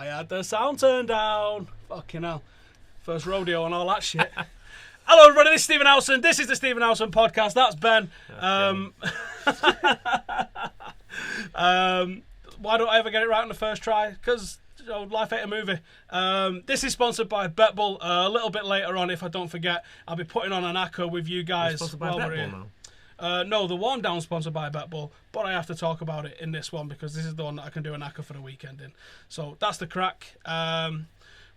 I had the sound turned down. Fucking hell. First rodeo and all that shit. Hello, everybody. This is Stephen Howson. This is the Stephen Howson podcast. That's Ben. Why don't I ever get it right on the first try? Because life ain't a movie. This is sponsored by BetBull. A little bit later on, if I don't forget, I'll be putting on an ACCA with you guys. Sponsored by BetBull now? No, the one down sponsored by BetBull, but I have to talk about it in this one because this is the one that I can do an ACCA for the weekend in. So that's the crack.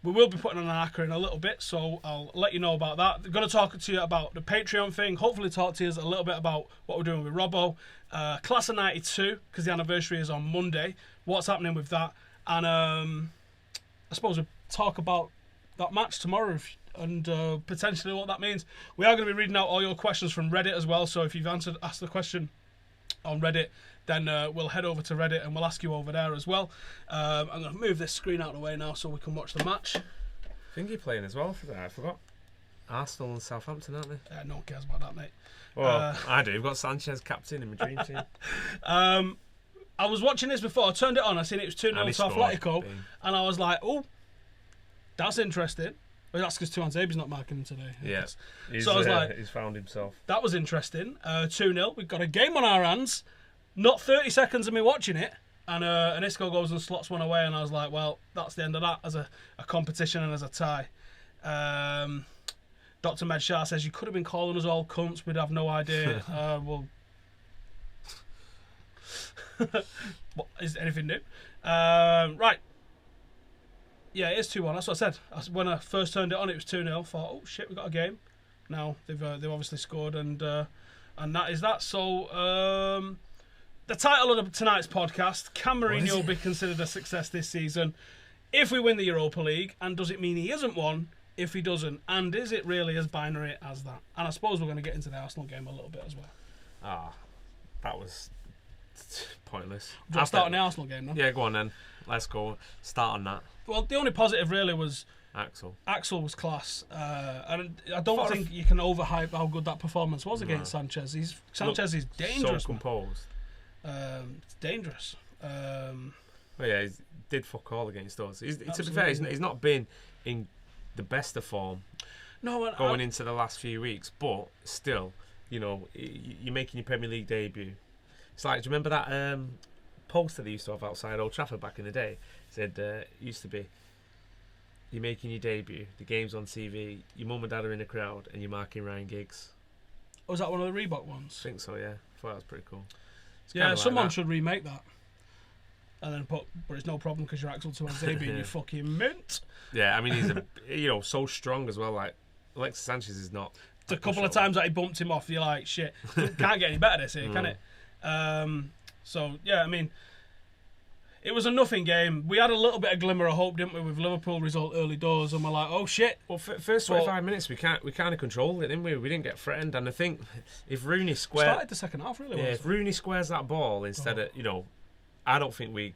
We will be putting on an ACCA in a little bit, so I'll let you know about that. I'm going to talk to you about the Patreon thing, hopefully talk to you a little bit about what we're doing with Robbo. Class of 92, because the anniversary is on Monday. What's happening with that? And I suppose we'll talk about that match tomorrow and potentially what that means. We are going to be reading out all your questions from Reddit as well, so if you've asked the question on Reddit, then we'll head over to Reddit and we'll ask you over there as well. I'm going to move this screen out of the way now so we can watch the match. I think you're playing as well for that. I forgot. Arsenal and Southampton, aren't they? No one cares about that, mate. Well, I do. We've got Sanchez captain in my dream team. I was watching this before. I turned it on. I seen it was 2-0 to Atletico. And I was like, oh, that's interesting. Well, that's because Tuanzebe's not marking him today. Yeah. So I was like, he's found himself. That was interesting. 2-0. We've got a game on our hands. Not 30 seconds of me watching it. And Isco goes and slots one away. And I was like, well, that's the end of that as a competition and as a tie. Dr. Medshar says, you could have been calling us all cunts. We'd have no idea. Well, what, is anything new? Right. Yeah, it is 2-1. That's what I said. When I first turned it on, it was 2-0. Thought, oh shit, we got a game. Now they've obviously scored, and that is that. So the title of tonight's podcast: Can Mourinho be considered a success this season if we win the Europa League? And does it mean he isn't one if he doesn't? And is it really as binary as that? And I suppose we're going to get into the Arsenal game a little bit as well. That was pointless. Do you want to start on the Arsenal game now? Yeah, go on then. Let's go. Start on that. Well, the only positive really was Axel. Axel was class, and I don't think you can overhype how good that performance was against Sanchez. Sanchez is dangerous. So composed. It's dangerous. Well, yeah, he did fuck all against us. To be fair, he's not been in the best of form. No, going into the last few weeks, but still, you're making your Premier League debut. It's like, do you remember that poster they used to have outside Old Trafford back in the day? It said, used to be, you're making your debut, the game's on TV, your mum and dad are in the crowd, and you're marking Ryan Giggs. Was that one of the Reebok ones? I think so, yeah. I thought that was pretty cool. Yeah, someone should remake that. And then but it's no problem because you're Axel Tuanzebe and you fucking mint. Yeah, I mean, he's so strong as well. Like, Alexis Sanchez is not. The couple of times that he bumped him off, you're like, shit, can't get any better this here, can it? So, yeah, I mean, it was a nothing game. We had a little bit of glimmer of hope, didn't we, with Liverpool result early doors, and we're like, oh shit. Well, first 25 minutes, we kind of controlled it, didn't we? We didn't get threatened, and I think if Rooney started the second half, really. Yeah, if Rooney squares that ball instead of, I don't think we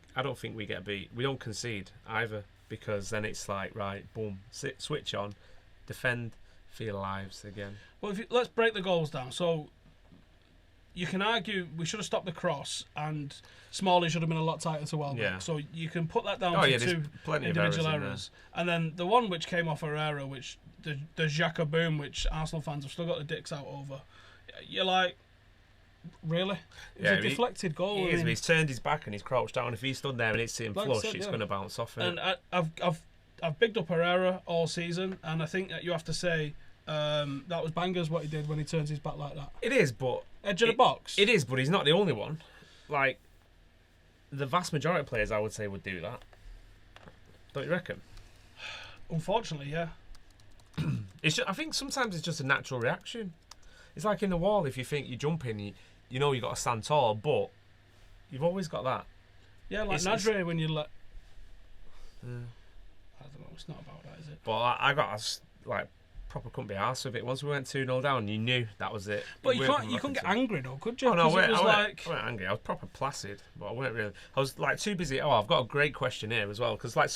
get beat. We don't concede either, because then it's like, right, boom, switch on, defend, feel lives again. Well, let's break the goals down. So you can argue we should have stopped the cross, and Smalley should have been a lot tighter to Welbeck. Yeah. So you can put that down to two individual errors. And then the one which came off Herrera, which the Xhaka boom, which Arsenal fans have still got the dicks out over. You're like, really? It's a deflected goal. He's turned his back and he's crouched down. If he stood there and it's sitting flush, it's going to bounce off. And I've bigged up Herrera all season, and I think that you have to say that was bangers what he did when he turns his back like that. It is, but edge of the box. It is, but he's not the only one. Like, the vast majority of players, I would say, would do that. Don't you reckon? Unfortunately, yeah. I think sometimes it's just a natural reaction. It's like in the wall. If you think you're jumping, you know you got to stand tall, but you've always got that. Yeah, like Nadri when you let. I don't know. It's not about that, is it? But I got proper couldn't be arsed with it. Once we went 2-0 down, you knew that was it. But you couldn't get angry though, could you? Oh no, I wasn't angry. I was proper placid, but I weren't really. I was like too busy. Oh, I've got a great question here as well, because like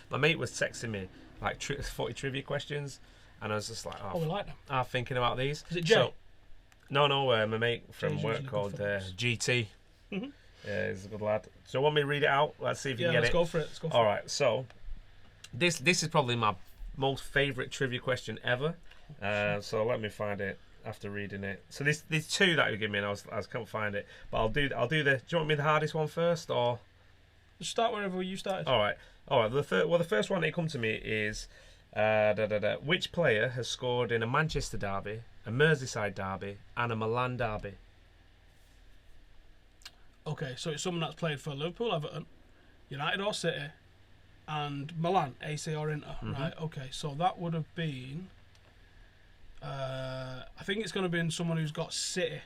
my mate was texting me like 40 trivia questions, and I was just like, we like them. Thinking about these. Is it Jay? No, my mate from work called GT. Mm-hmm. Yeah, he's a good lad. So you want me to read it out? Let's see if you can get let's it. go for it. All right, so this is probably my most favourite trivia question ever. So let me find it after reading it. So there's two that you give me, and I can't find it. But I'll do the. Do you want me the hardest one first, or Just start wherever you started. all right? The first one that come to me is which player has scored in a Manchester derby, a Merseyside derby, and a Milan derby? Okay, so it's someone that's played for Liverpool, Everton, United or City, and Milan, AC or Inter, right? Okay, so that would have been. I think it's going to be someone who's got City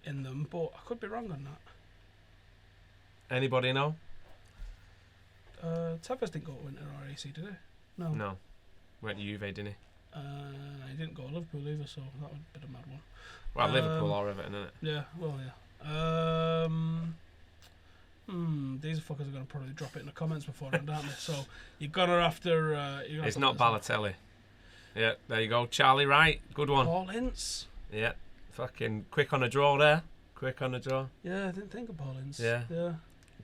in them, but I could be wrong on that. Anybody know? Tevez didn't go to Inter or AC, did he? No. No. Went to Juve, didn't he? He didn't go to Liverpool either, so that would be a mad one. Well, Liverpool or Everton, isn't it? Yeah, well, yeah. These fuckers are going to probably drop it in the comments before then, aren't they? So you're going to have to... it's not Balotelli. Yeah, there you go. Charlie Wright, good one. Paul Ince. Yeah, fucking quick on a draw there. Quick on a draw. Yeah, I didn't think of Paul Ince. Yeah. Yeah.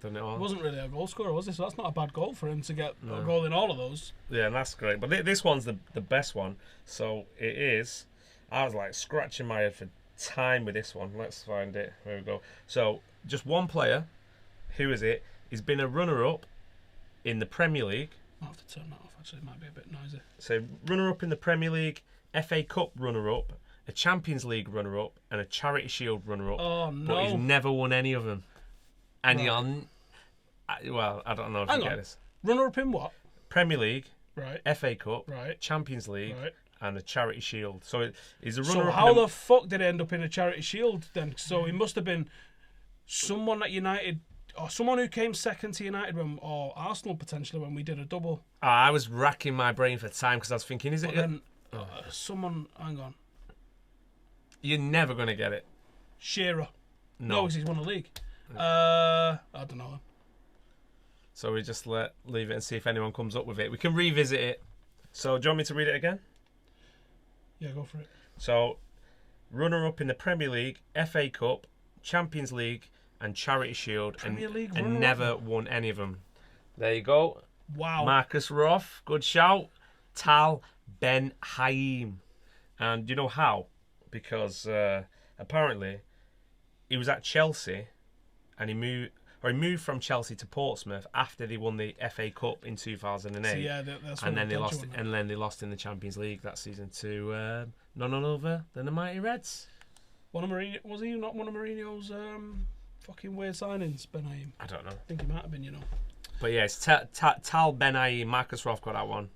Done it all. He wasn't really a goal scorer, was he? So that's not a bad goal for him to get a goal in all of those. Yeah, and that's great. But this one's the best one. So it is... I was like scratching my head for time with this one. Let's find it. There we go. So just one player. Who is it? He's been a runner-up in the Premier League. I'll have to turn that off, actually. It might be a bit noisy. So runner-up in the Premier League, FA Cup runner-up, a Champions League runner-up, and a Charity Shield runner-up. Oh, no. But he's never won any of them. And Right. well, I don't know if Hang you on. get this. Runner-up in what? Premier League, Right. FA Cup, Right. Champions League, Right. and a Charity Shield. So he's a So runner-up. how the fuck did he end up in a Charity Shield then? So he must have been someone at United, or someone who came second to United or Arsenal potentially when we did a double. I was racking my brain for time because I was thinking, is it... But then someone, hang on, You're never going to get it. Shearer. No. No, because he's won a league. I don't know. So we just leave it and see if anyone comes up with it. We can revisit it. So do you want me to read it again? Yeah, go for it. So, runner-up in the Premier League, FA Cup, Champions League, and Charity Shield, Premier League and runner-up? never won any of them. There you go. Wow. Marcus Roth, good shout. Tal Ben Haim. And you know how? Because apparently he was at Chelsea and he moved from Chelsea to Portsmouth after they won the FA Cup in 2008. So yeah, that's and then they lost in the Champions League that season to none other than the mighty Reds. Was he not one of Mourinho's fucking weird signings, Ben Haim? I don't know. I think he might have been, you know. But yeah, it's Tal Ben Haim. Marcus Roth got that one.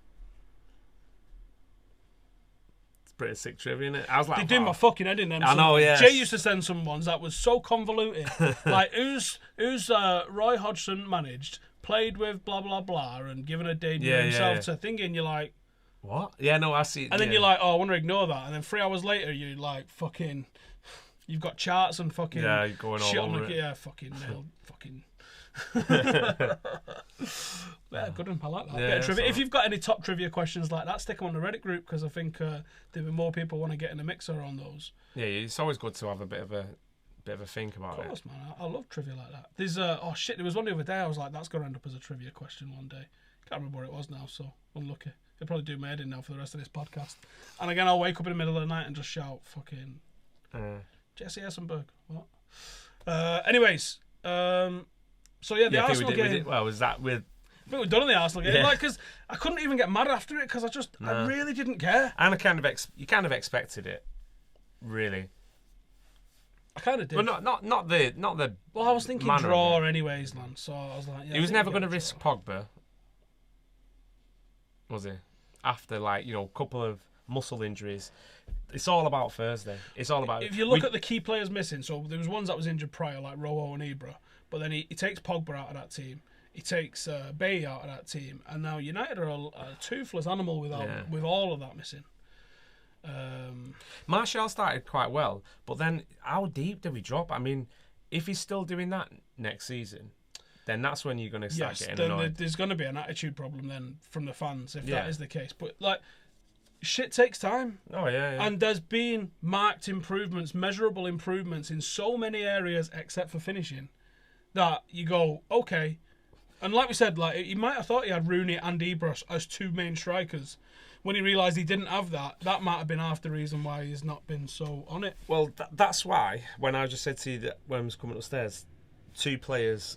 It's pretty sick trivia, isn't it? I was like, they do my fucking head in them. I know, yeah. Jay used to send some ones that was so convoluted. Like, who's Roy Hodgson managed, played with blah, blah, blah, and given a debut himself to thinking, you're like... What? Yeah, no, I see. And then you're like, oh, I want to ignore that. And then 3 hours later, you're like, fucking... You've got charts and fucking... Yeah, you're going all over it. Yeah, fucking nailed. Fucking... Yeah, good one. I like that. Yeah, Bit of trivia. right. If you've got any top trivia questions like that, stick them on the Reddit group because I think there'll be more people want to get in the mixer on those. Yeah, it's always good to have a bit of a think about Of course, man. I love trivia like that. There's there was one the other day. I was like, that's going to end up as a trivia question one day. Can't remember what it was now, so unlucky. They'll probably do my head in now for the rest of this podcast. And again, I'll wake up in the middle of the night and just shout, fucking Jesse Essenberg. What? Anyways, so yeah, the Arsenal game. Was that with? I think we're done on the Arsenal game. Yeah. Like, because I couldn't even get mad after it because I really didn't care. And you kind of expected it, really. I kind of did. Well, not the. Well, I was thinking draw anyways, man. So I was like, yeah. He was never going to risk Pogba, was he? After a couple of muscle injuries, it's all about Thursday. It's all about. If you look at the key players missing, so there was ones that was injured prior, like Rojo and Ibra, but then he takes Pogba out of that team. He takes Bay out of that team, and now United are a toothless animal with all of that missing. Martial started quite well, but then how deep do we drop? I mean, if he's still doing that next season, then that's when you're going to start getting annoyed. There's going to be an attitude problem then from the fans if that is the case. But shit takes time. Oh yeah. And there's been marked improvements, measurable improvements in so many areas except for finishing. that you go, okay. And like we said, like he might have thought he had Rooney and Ibra as two main strikers. When he realised he didn't have that might have been half the reason why he's not been so on it. Well, that's why when I just said to you that when I was coming upstairs, two players,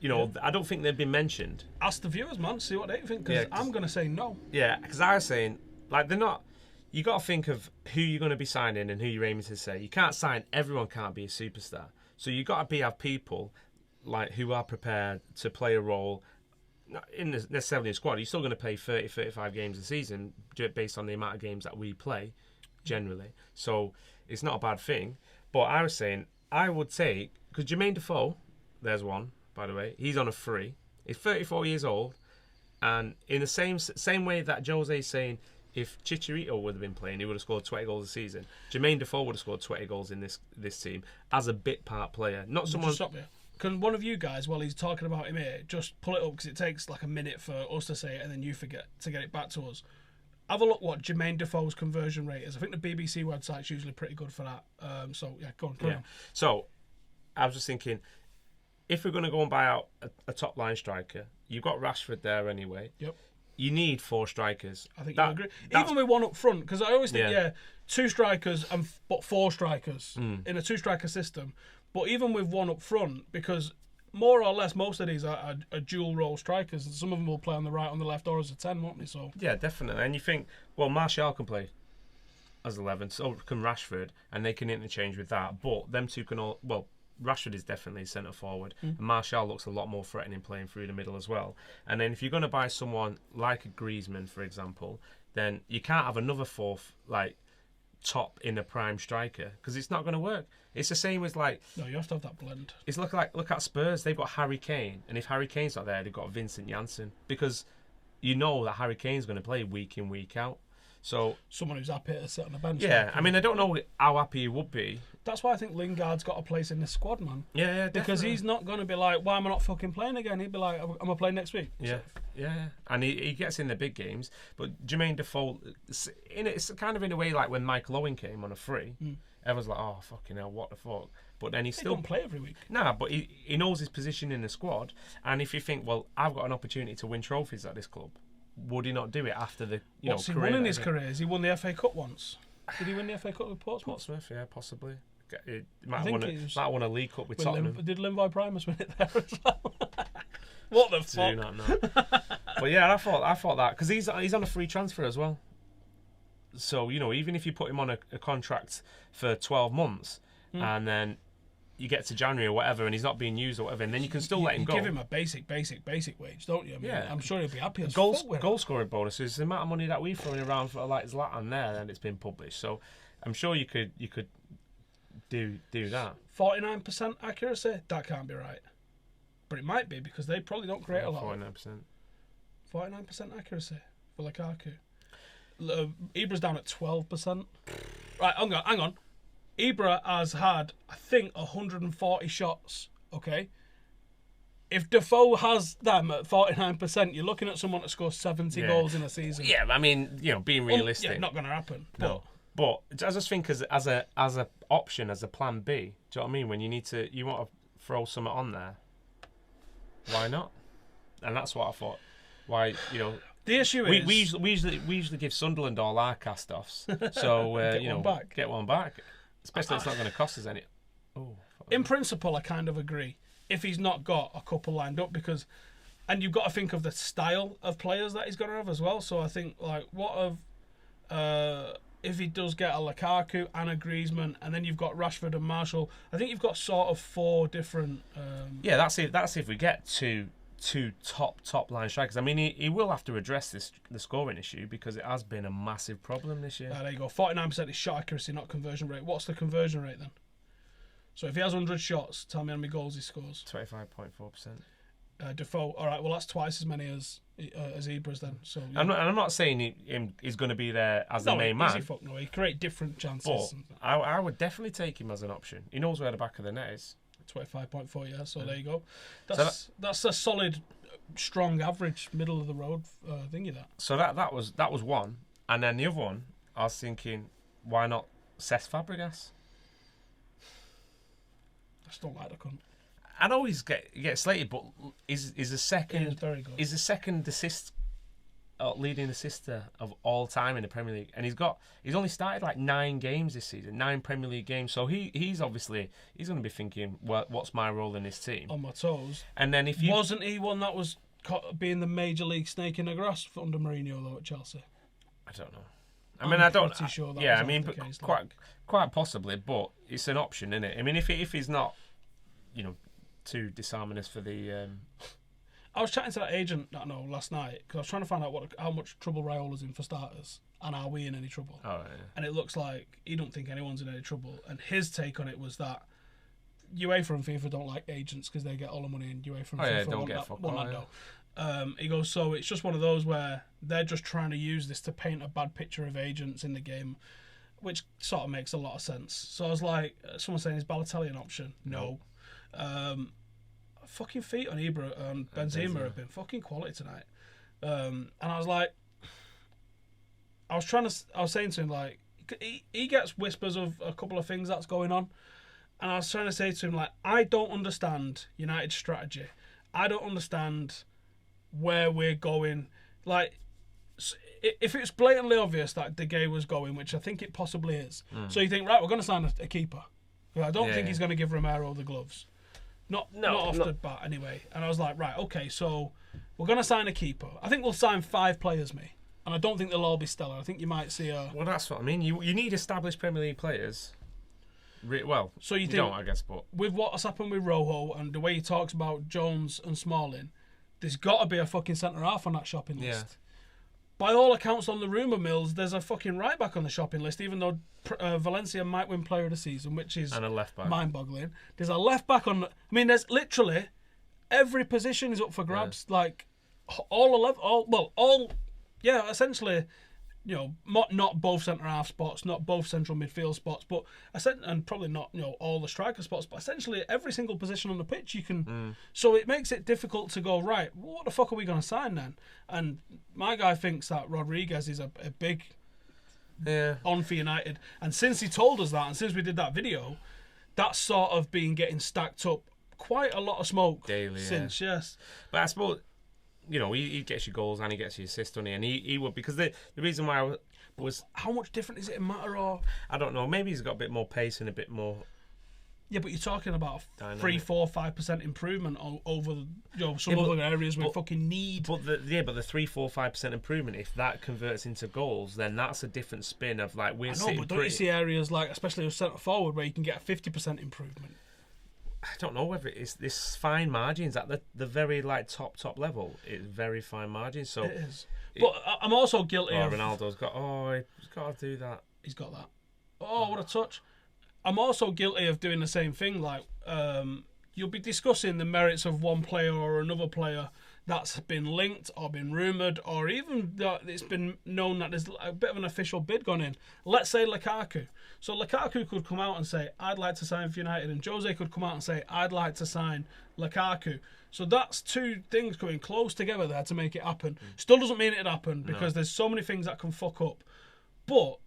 I don't think they've been mentioned. Ask the viewers, man, see what they think, because I'm going to say no. Yeah, because I was saying, like, they're not... You got to think of who you're going to be signing and who you're aiming to say. You can't sign... Everyone can't be a superstar. So you got to have people like who are prepared to play a role... Not necessarily in a squad. You're still going to play 30, 35 games a season based on the amount of games that we play, generally. So it's not a bad thing. But I was saying, I would take... Because Jermaine Defoe, there's one, by the way. He's on a free. He's 34 years old. And in the same way that Jose's saying, if Chicharito would have been playing, he would have scored 20 goals a season. Jermaine Defoe would have scored 20 goals in this team as a bit part player. Not someone... Can one of you guys, while he's talking about him here, just pull it up, because it takes like a minute for us to say it and then you forget to get it back to us. Have a look what Jermaine Defoe's conversion rate is. I think the BBC website's usually pretty good for that. So, yeah, go on. So, I was just thinking, if we're going to go and buy out a top-line striker, you've got Rashford there anyway. Yep. You need 4 strikers. I think you agree. Even with one up front, because I always think, 2 strikers but 4 strikers in a 2-striker system. But even with one up front, because more or less most of these are dual role strikers, and some of them will play on the right, on the left, or as a 10, won't they? So yeah, definitely. And you think, well, Martial can play as 11, so can Rashford, and they can interchange with that. But them two can all... Well, Rashford is definitely centre forward, and Martial looks a lot more threatening playing through the middle as well. And then if you're going to buy someone like a Griezmann, for example, then you can't have another fourth, like, top in a prime striker, because it's not going to work. It's the same as like... No, you have to have that blend. It's look at Spurs. They've got Harry Kane, and if Harry Kane's not there, they've got Vincent Janssen, because you know that Harry Kane's going to play week in, week out. So someone who's happy to sit on the bench. Yeah, I mean, I don't know how happy he would be. That's why I think Lingard's got a place in this squad, man. Yeah, definitely. Because he's not going to be like, why am I not fucking playing again? He'd be like, I'm going to play next week. Yeah, yeah. And he gets in the big games. But Jermaine Defoe, it's kind of in a way like when Michael Owen came on a free. Everyone's like, oh, fucking hell, what the fuck? But then he still don't play every week. Nah, but he knows his position in the squad. And if you think, well, I've got an opportunity to win trophies at this club, would he not do it after the What's he won in his career? Has he won the FA Cup once? Did he win the FA Cup with Portsmouth? Portsmouth, yeah, possibly. He might have won a League Cup with Tottenham. Did Linvoy Primus win it there as well? What the fuck? Do not know. But yeah, I thought that, because he's on a free transfer as well. So, even if you put him on a contract for 12 months and then you get to January or whatever and he's not being used or whatever, and then you can still let him go. You give him a basic wage, don't you? I mean, yeah. I'm sure he'll be happy as goal scoring bonuses, the amount of money that we're throwing around for like Zlatan there, and it's been published. So I'm sure you could do that. 49% accuracy? That can't be right. But it might be, because they probably don't create a lot. 49%. 49% accuracy for Lukaku. Ibra's down at 12%. Right, hang on. Ibra has had, I think, 140 shots, okay? If Defoe has them at 49%, you're looking at someone that scores 70 goals in a season. Yeah, I mean, being realistic. Yeah, not going to happen. No. But I just think as a option, as a plan B, do you know what I mean? When you want to throw something on there, why not? And that's what I thought. Why, The issue is we usually give Sunderland all our cast-offs, so get one back. Especially it's not going to cost us any. Oh. In principle, I kind of agree. If he's not got a couple lined up, and you've got to think of the style of players that he's going to have as well. So I think if he does get a Lukaku and a Griezmann, and then you've got Rashford and Martial, I think you've got sort of 4 different. Yeah, that's if we get two top line strikers. I mean, he will have to address the scoring issue, because it has been a massive problem this year. There you go. 49% is shot accuracy, not conversion rate. What's the conversion rate then? So if he has 100 shots, tell me how many goals he scores. 25.4%. Defoe. All right. Well, that's twice as many as Ibra's then. So yeah. I'm not saying he's going to be there as the main man. No, he create different chances. But I would definitely take him as an option. He knows where the back of the net is. 25.4, yeah. So there you go. That's a solid, strong average, middle of the road thingy. So that was one, and then the other one, I was thinking, why not Cesc Fabregas? I just don't like the cunt. I know he gets slated, but is the He is second very good. is the second leading assister of all time in the Premier League, and he's only started like 9 games this season, 9 Premier League games. So he's going to be thinking, well, what's my role in this team? On my toes. And then Wasn't he one that was being the major league snake in the grass under Mourinho though at Chelsea? I don't know. I don't. Pretty sure that Yeah, was I mean, the case, quite possibly, but it's an option, isn't it? I mean, if he's not, too disarming us for the. I was chatting to that agent that I know last night because I was trying to find out how much trouble Raiola's in for starters, and are we in any trouble? Oh, yeah. And it looks like he don't think anyone's in any trouble. And his take on it was that UEFA and FIFA don't like agents because they get all the money, and UEFA and FIFA don't get fuck all, yeah. He goes, so it's just one of those where they're just trying to use this to paint a bad picture of agents in the game, which sort of makes a lot of sense. So I was like, someone saying, is Balotelli an option? No. Fucking feet on Ibra and Benzema have been fucking quality tonight. And I was like, I was saying to him, like, he gets whispers of a couple of things that's going on. And I was trying to say to him, like, I don't understand United's strategy. I don't understand where we're going. Like, if it's blatantly obvious that De Gea was going, which I think it possibly is, so you think, right, we're going to sign a keeper. I don't think he's going to give Romero the gloves. Not off the bat, anyway. And I was like, right, okay, so we're going to sign a keeper. I think we'll sign 5 players, and I don't think they'll all be stellar. I think you might see a... Well, that's what I mean. You need established Premier League players. So you don't, I guess, but... With what's happened with Rojo and the way he talks about Jones and Smalling, there's got to be a fucking centre-half on that shopping list. By all accounts on the rumour mills, there's a fucking right-back on the shopping list, even though Valencia might win Player of the Season, which is and a left-back. Mind-boggling. There's a left-back on... I mean, there's literally... Every position is up for grabs. Yeah. Like, essentially... not both centre-half spots, not both central midfield spots, but and probably not all the striker spots, but essentially every single position on the pitch you can. So it makes it difficult to go, right, what the fuck are we going to sign then? And my guy thinks that Rodriguez is a big on for United, and since he told us that, and since we did that video, that's sort of been getting stacked up quite a lot of smoke daily since. Yes, but I suppose. He gets you goals and he gets you assists, doesn't he? And he would, because the reason why I was... How much different is it in matter or... I don't know. Maybe he's got a bit more pace and a bit more... Yeah, but you're talking about a 3, 4, 5% improvement over some other areas we fucking need. But the 3, 4, 5% improvement, if that converts into goals, then that's a different spin of like we're sitting. But don't you see areas like, especially with centre forward, where you can get a 50% improvement? I don't know whether it's this fine margins at the very like top level. It's very fine margins. So it is. But I'm also guilty of... Ronaldo's got... he's got to do that. He's got that. Oh, what a touch. I'm also guilty of doing the same thing. Like, you'll be discussing the merits of one player or another player that's been linked or been rumoured, or even that it's been known that there's a bit of an official bid gone in. Let's say Lukaku. So Lukaku could come out and say, I'd like to sign for United, and Jose could come out and say, I'd like to sign Lukaku. So that's 2 things coming close together there to make it happen. Still doesn't mean it'd happen, because there's so many things that can fuck up. But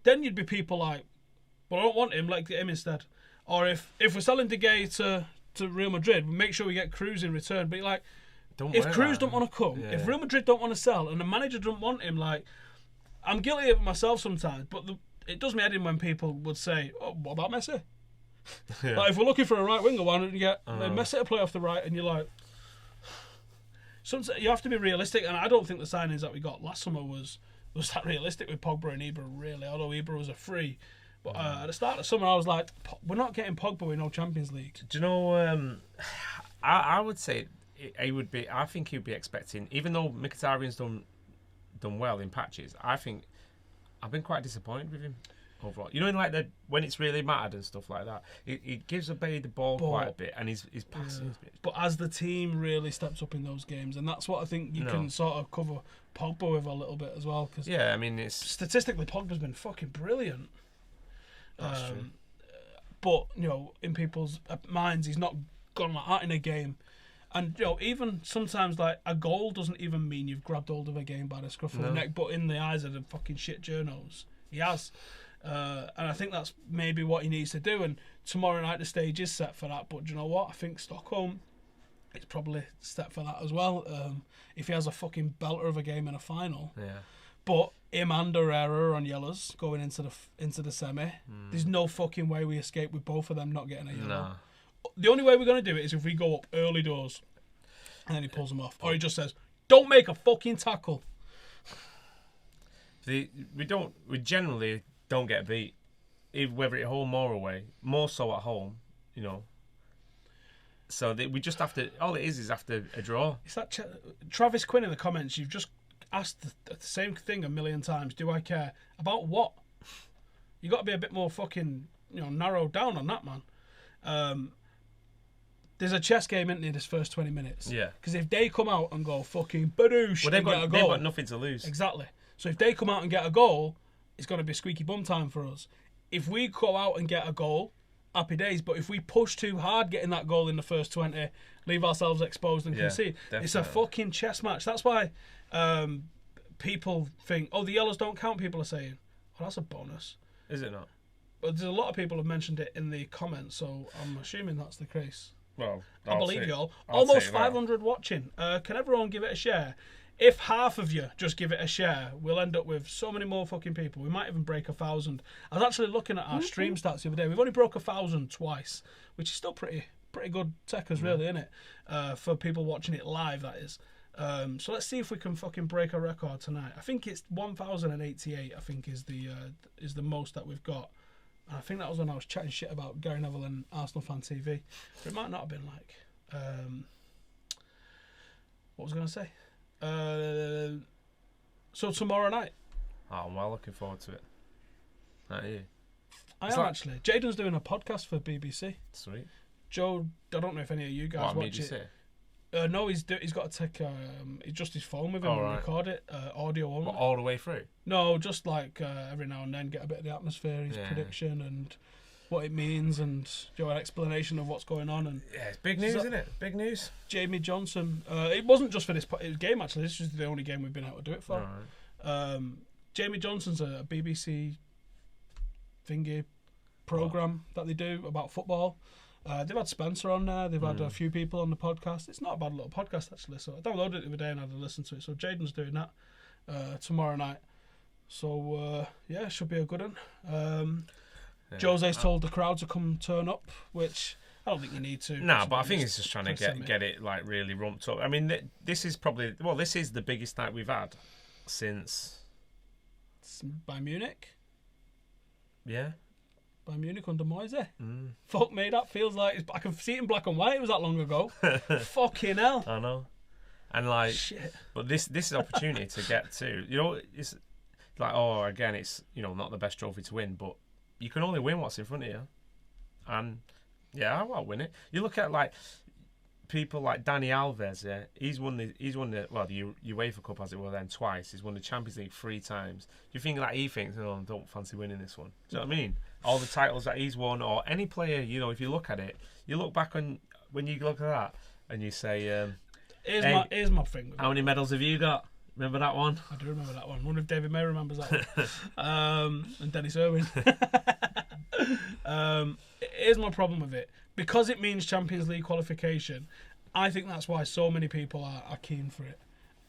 then you'd be people like, well, I don't want him, let's get him instead. Or if we're selling De Gea to Real Madrid, make sure we get Cruz in return. But like, if Cruz don't want to come, if Real Madrid don't want to sell, and the manager don't want him, like, I'm guilty of it myself sometimes, but it does me head in when people would say, oh, what about Messi? Yeah. Like, if we're looking for a right winger, why don't you get Messi to play off the right? And you're like, sometimes you have to be realistic, and I don't think the signings that we got last summer was that realistic with Pogba and Ibra, really, although Ibra was a free. But at the start of the summer, I was like, we're not getting Pogba with no Champions League. Do you know, I would say he would be, I think he'd be expecting, even though Mkhitaryan's done well in patches, I think I've been quite disappointed with him overall. You know, in like when it's really mattered and stuff like that, he gives Obey the ball quite a bit, and he's passing. Yeah. But as the team really steps up in those games, and that's what I think you can sort of cover Pogba with a little bit as well. Cause I mean, it's statistically Pogba's been fucking brilliant. That's true. But in people's minds, he's not gone like that in a game. And even sometimes, like, a goal doesn't even mean you've grabbed hold of a game by the scruff of the neck. But in the eyes of the fucking shit journos, he has. And I think that's maybe what he needs to do. And tomorrow night the stage is set for that. But do you know what? I think Stockholm, it's probably set for that as well. If he has a fucking belter of a game in a final. Yeah. But him and Herrera are on yellows going into the semi. There's no fucking way we escape with both of them not getting a yellow. No. The only way we're going to do it is if we go up early doors and then he pulls them off. Or he just says, don't make a fucking tackle. We generally don't get beat, whether at home or away. More so at home, you know. So we just have to. All it is after a draw. It's that Travis Quinn in the comments. You've just asked the same thing a million times. Do I care about what? You got to be a bit more fucking narrowed down on that, man. There's a chess game in this first 20 minutes. Yeah. Because if they come out and go fucking badoosh and get a goal, they've got nothing to lose. Exactly. So if they come out and get a goal, it's going to be squeaky bum time for us. If we go out and get a goal, happy days. But if we push too hard getting that goal in the first 20, leave ourselves exposed and concede. Definitely. It's a fucking chess match. That's why people think, the yellows don't count, people are saying. Well, that's a bonus. Is it not? But there's a lot of people have mentioned it in the comments, so I'm assuming that's the case. Well, I believe you all. Almost 500 watching. Can everyone give it a share? If half of you just give it a share, we'll end up with so many more fucking people. We might even break 1,000. I was actually looking at our stream stats the other day. We've only broke 1,000 twice, which is still pretty good techers, really, isn't it? For people watching it live, that is. So let's see if we can fucking break a record tonight. I think it's 1,088. I think is the most that we've got. And I think that was when I was chatting shit about Gary Neville and Arsenal Fan TV. But it might not have been like... what was I going to say? So tomorrow night. Oh, I'm well looking forward to it. Are you? I am actually. Jaden's doing a podcast for BBC. Sweet. Joe, I don't know if any of you guys watch BBC? it. No, he's got to take just his phone with him and record it, audio only. What, all the way through? No, just like every now and then get a bit of the atmosphere, his prediction and what it means, and an explanation of what's going on. And it's big news, isn't it? Big news. Jamie Johnson. It wasn't just for this game actually. This is the only game we've been able to do it for. Right. Jamie Johnson's a BBC thingy program that they do about football. They've had Spencer on there. They've had a few people on the podcast. It's not a bad little podcast, actually. So I downloaded it the other day and had a listen to it. So Jaden's doing that tomorrow night. So, it should be a good one. Jose's told the crowd to come turn up, which I don't think you need to. No, but I think it's just trying to get it like really ramped up. I mean, this is the biggest night we've had since... By Munich? Yeah. By Munich under Moise. Fuck me, that feels like... I can see it in black and white. It was that long ago. Fucking hell. I know. And like... Shit. But this is an opportunity to get to... it's like, again, it's, not the best trophy to win, but you can only win what's in front of you. And, I won't win it. You look at, like, people like Dani Alves, yeah? He's won the UEFA Cup, as it were, then twice. He's won the Champions League 3 times. Do you think that he thinks, I don't fancy winning this one? Do you know what I mean? All the titles that he's won, or any player, if you look at it, you look back on when you look at that and you say, here's my thing. How many medals have you got? Remember that one? I do remember that one. I wonder if David May remembers that one. And Dennis Irwin. Here's my problem with it. Because it means Champions League qualification, I think that's why so many people are keen for it.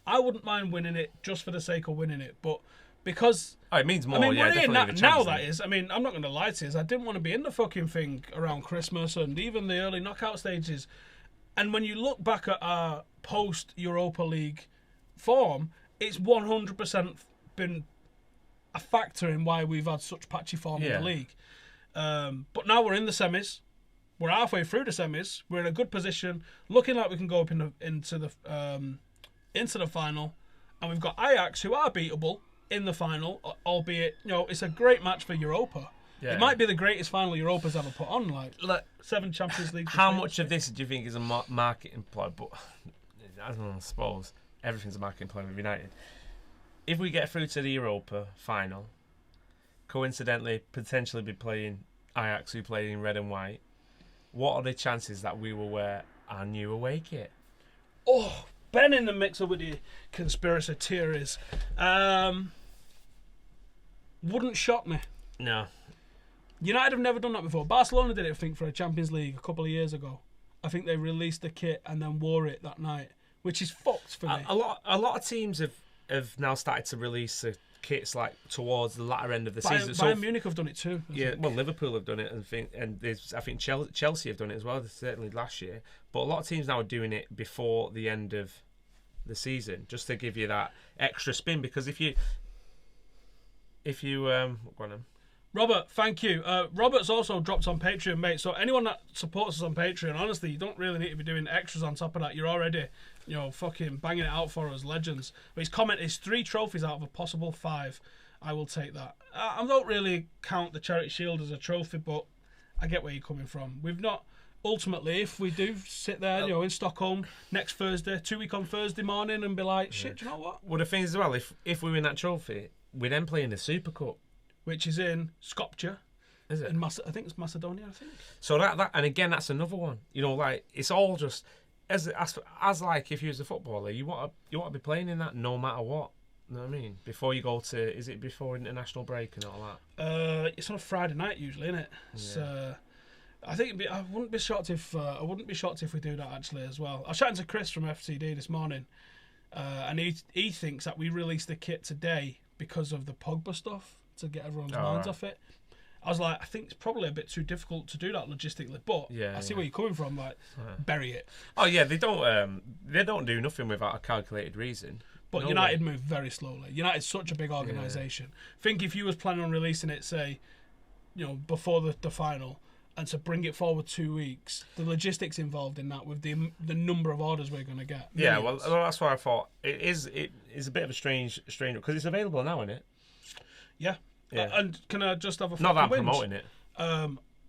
I wouldn't mind winning it just for the sake of winning it, but because... it means more, we're definitely. Now that is, I'm not going to lie to you, I didn't want to be in the fucking thing around Christmas and even the early knockout stages. And when you look back at our post-Europa League form, it's 100% been a factor in why we've had such patchy form in the league. But now we're in the semis. We're halfway through the semis. We're in a good position, looking like we can go up into the final. And we've got Ajax, who are beatable in the final, albeit, it's a great match for Europa. Yeah. It might be the greatest final Europa's ever put on. Like 7 Champions League. How much of this do you think is a marketing ploy? But I don't know, I suppose everything's a marketing ploy with United. If we get through to the Europa final, coincidentally, potentially be playing Ajax, who play in red and white, what are the chances that we will wear our new away kit? Oh, Ben in the mixer with the conspiracy theories. Wouldn't shock me. No. United have never done that before. Barcelona did it, I think, for a Champions League a couple of years ago. I think they released the kit and then wore it that night, which is fucked for me. A lot of teams have now started to release the kits like towards the latter end of the season. Bayern Munich have done it too. Yeah, well, Liverpool have done it, and I think Chelsea have done it as well. Certainly last year, but a lot of teams now are doing it before the end of the season, just to give you that extra spin. Because if you go on then. Robert, thank you. Robert's also dropped on Patreon, mate. So anyone that supports us on Patreon, honestly, you don't really need to be doing extras on top of that. You're already, fucking banging it out for us, legends. But his comment is 3 trophies out of a possible 5. I will take that. I don't really count the Charity Shield as a trophy, but I get where you're coming from. We've not, ultimately, if we do sit there, in Stockholm next Thursday, 2 week on Thursday morning and be like, shit, do you know what? Well, the thing is as well, if we win that trophy, we then play in the Super Cup. Which is in Skopje. Is it? I think it's Macedonia, I think. So that and again, that's another one. It's all just as like if you was a footballer, you want to be playing in that no matter what. You know what I mean? Before you go to, is it before international break and all that? It's on a Friday night usually, isn't it? Yeah. So I think I wouldn't be shocked if we do that actually as well. I was chatting to Chris from FCD this morning, and he thinks that we released the kit today because of the Pogba stuff, to get everyone's minds off it. I was like, I think it's probably a bit too difficult to do that logistically, but I see where you're coming from. Like, bury it. Oh yeah, they don't do nothing without a calculated reason. But no United move very slowly. United's such a big organisation. Think if you was planning on releasing it, say, before the final, and to bring it forward 2 weeks, the logistics involved in that with the number of orders we're going to get. Yeah, well, that's why I thought it is a bit of a strange because it's available now, isn't it? Yeah. And can I just have a not that I'm whinge? promoting it.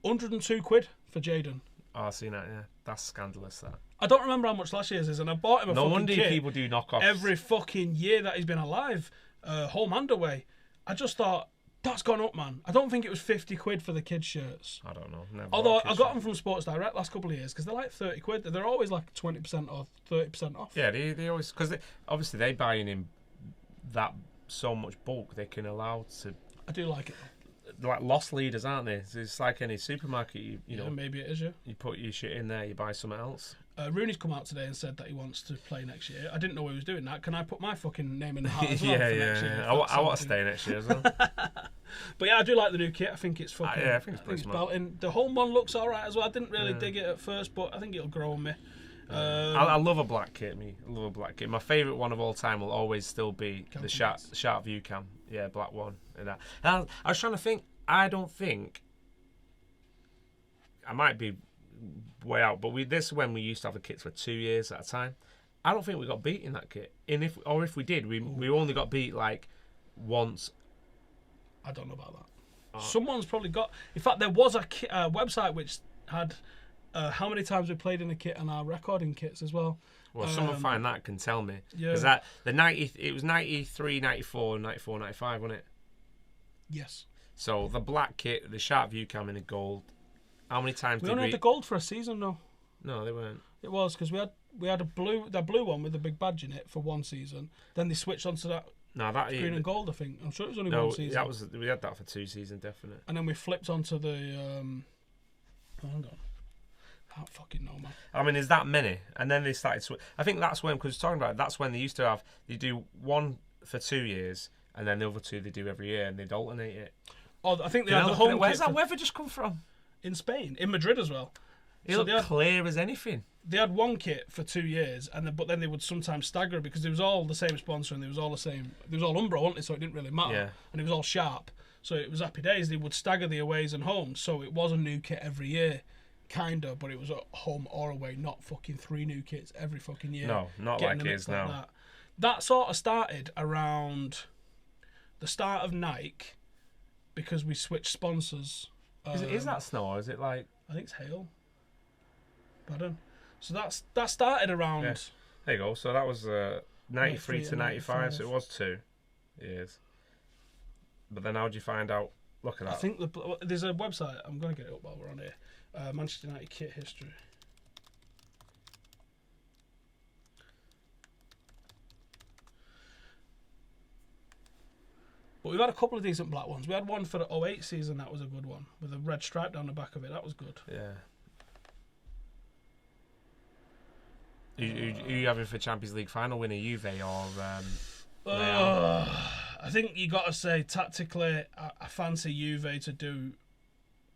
£102 for Jaden. Oh, I've seen that. Yeah, that's scandalous. That. I don't remember how much last year's is, and I bought him a fucking wonder kit people do knockoffs every fucking year that he's been alive, home and away. I just thought that's gone up, man. I don't think it was £50 for the kids' shirts. I don't know. Although I got them from Sports Direct last couple of years because they're like £30. They're always like 20% or 30% off. Yeah, they always because obviously they buying in that so much bulk they can allow to. I do like it. Like loss leaders, aren't they? It's like any supermarket. You know, maybe it is. Yeah. You put your shit in there, you buy something else. Rooney's come out today and said that he wants to play next year. I didn't know he was doing that. Can I put my fucking name in the hat as well? Next year, I want to stay next year as well. But yeah, I do like the new kit. I think it's fucking. I think it's pretty smart. Belting. The home one looks alright as well. I didn't really dig it at first, but I think it'll grow on me. I love a black kit. I love a black kit. My favourite one of all time will always still be the Sharp View Cam. Yeah, black one. And that. And I was trying to think. I don't think. I might be way out, but this is when we used to have the kits for 2 years at a time. I don't think we got beat in that kit. And if we did, we only got beat like once. I don't know about that. Someone's probably got. In fact, there was a website which had how many times we played in a kit and our recording kits as well. Well, someone find that can tell me. Yeah. Because that it was 93, 94, 94, 95, wasn't it? Yes. So the black kit, the Sharp View Cam in a gold. How many times we only had the gold for a season though? No, they weren't. It was because we had that blue one with the big badge in it for one season. Then they switched onto that. No, that green and gold. I think I'm sure it was only one season. We had that for 2 seasons, definitely. And then we flipped onto the. Hang on. I don't fucking know, man. I mean, there's that many, and then they started. I think that's when, because talking about it, that's when they used to have. They do one for 2 years, and then the other 2 they do every year, and they'd alternate it. Oh, I think they had the home. Where's that weather just come from? In Spain, in Madrid as well. It looked clear as anything. They had one kit for 2 years, but then they would sometimes stagger because it was all the same sponsor and it was all the same. It was all Umbro, wasn't it? So it didn't really matter. Yeah. And it was all Sharp. So it was happy days. They would stagger the aways and homes. So it was a new kit every year, kind of, but it was at home or away, not fucking 3 new kits every fucking year. No, not like it is now. That sort of started around the start of Nike because we switched sponsors. Is that snow or is it like? I think it's hail. Pardon. So that started around. Yeah. There you go. So that was 93 to 95. So it was 2 years. But then how do you find out? Look at that. I think there's a website. I'm going to get it up while we're on here. Manchester United kit history. But we've had a couple of decent black ones. We had one for the 08 season, that was a good one, with a red stripe down the back of it. That was good. Yeah. Who you having for Champions League final winner, Juve or Real? I think you got to say, tactically, I fancy Juve to do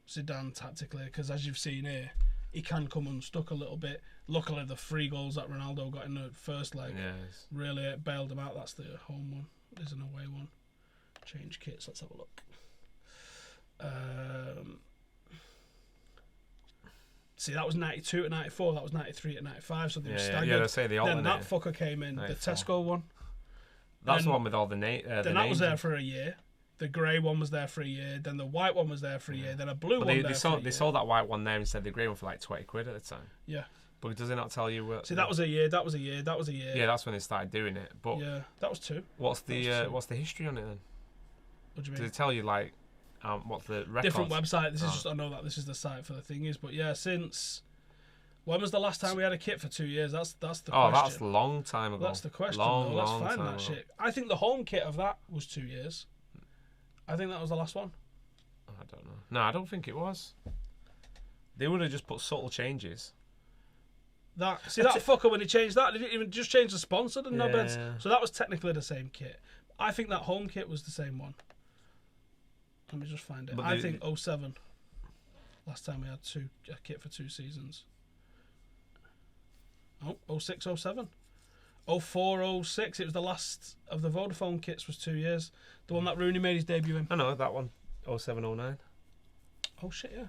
Zidane tactically, because as you've seen here, he can come unstuck a little bit. Luckily, the 3 goals that Ronaldo got in the first leg really bailed him out. That's the home one. There's an away one. Change kits. Let's have a look. See, that was 92 to 94. That was 93 to 95. So they were staggered. Yeah, they say the Then that fucker came in, 94. The Tesco one. That's the one with all the names. Then that was there for a year. The grey one was there for a year. Then the white one was there for a year. Then a blue one there for a year. They sold that white one there and said the grey one for like 20 quid at the time. Yeah. But does it not tell you what? See, that was a year. That was a year. That was a year. Yeah, that's when they started doing it. But yeah, that was 2. What's the history on it then? What do you mean? Did it tell you like what the records? Different website. This is just, I know that this is the site for the thing is, but yeah, since when was the last time we had a kit for 2 years? That's the question. Oh, that's a long time ago. That's the question. Long, Let's long find time that ago. shit. I think the home kit of that was 2 years. I think that was the last one. I don't know. No, I don't think it was. They would have just put subtle changes. That fucker when he changed that, they didn't even just change the sponsor and no beds. So that was technically the same kit. I think that home kit was the same one. Let me just find it. I think 07. Last time we had a kit for 2 seasons. Oh, 06, 07. 04, 06. It was the last of the Vodafone kits was 2 years. The one that Rooney made his debut in. I know that one. 07, 09. Oh shit, yeah.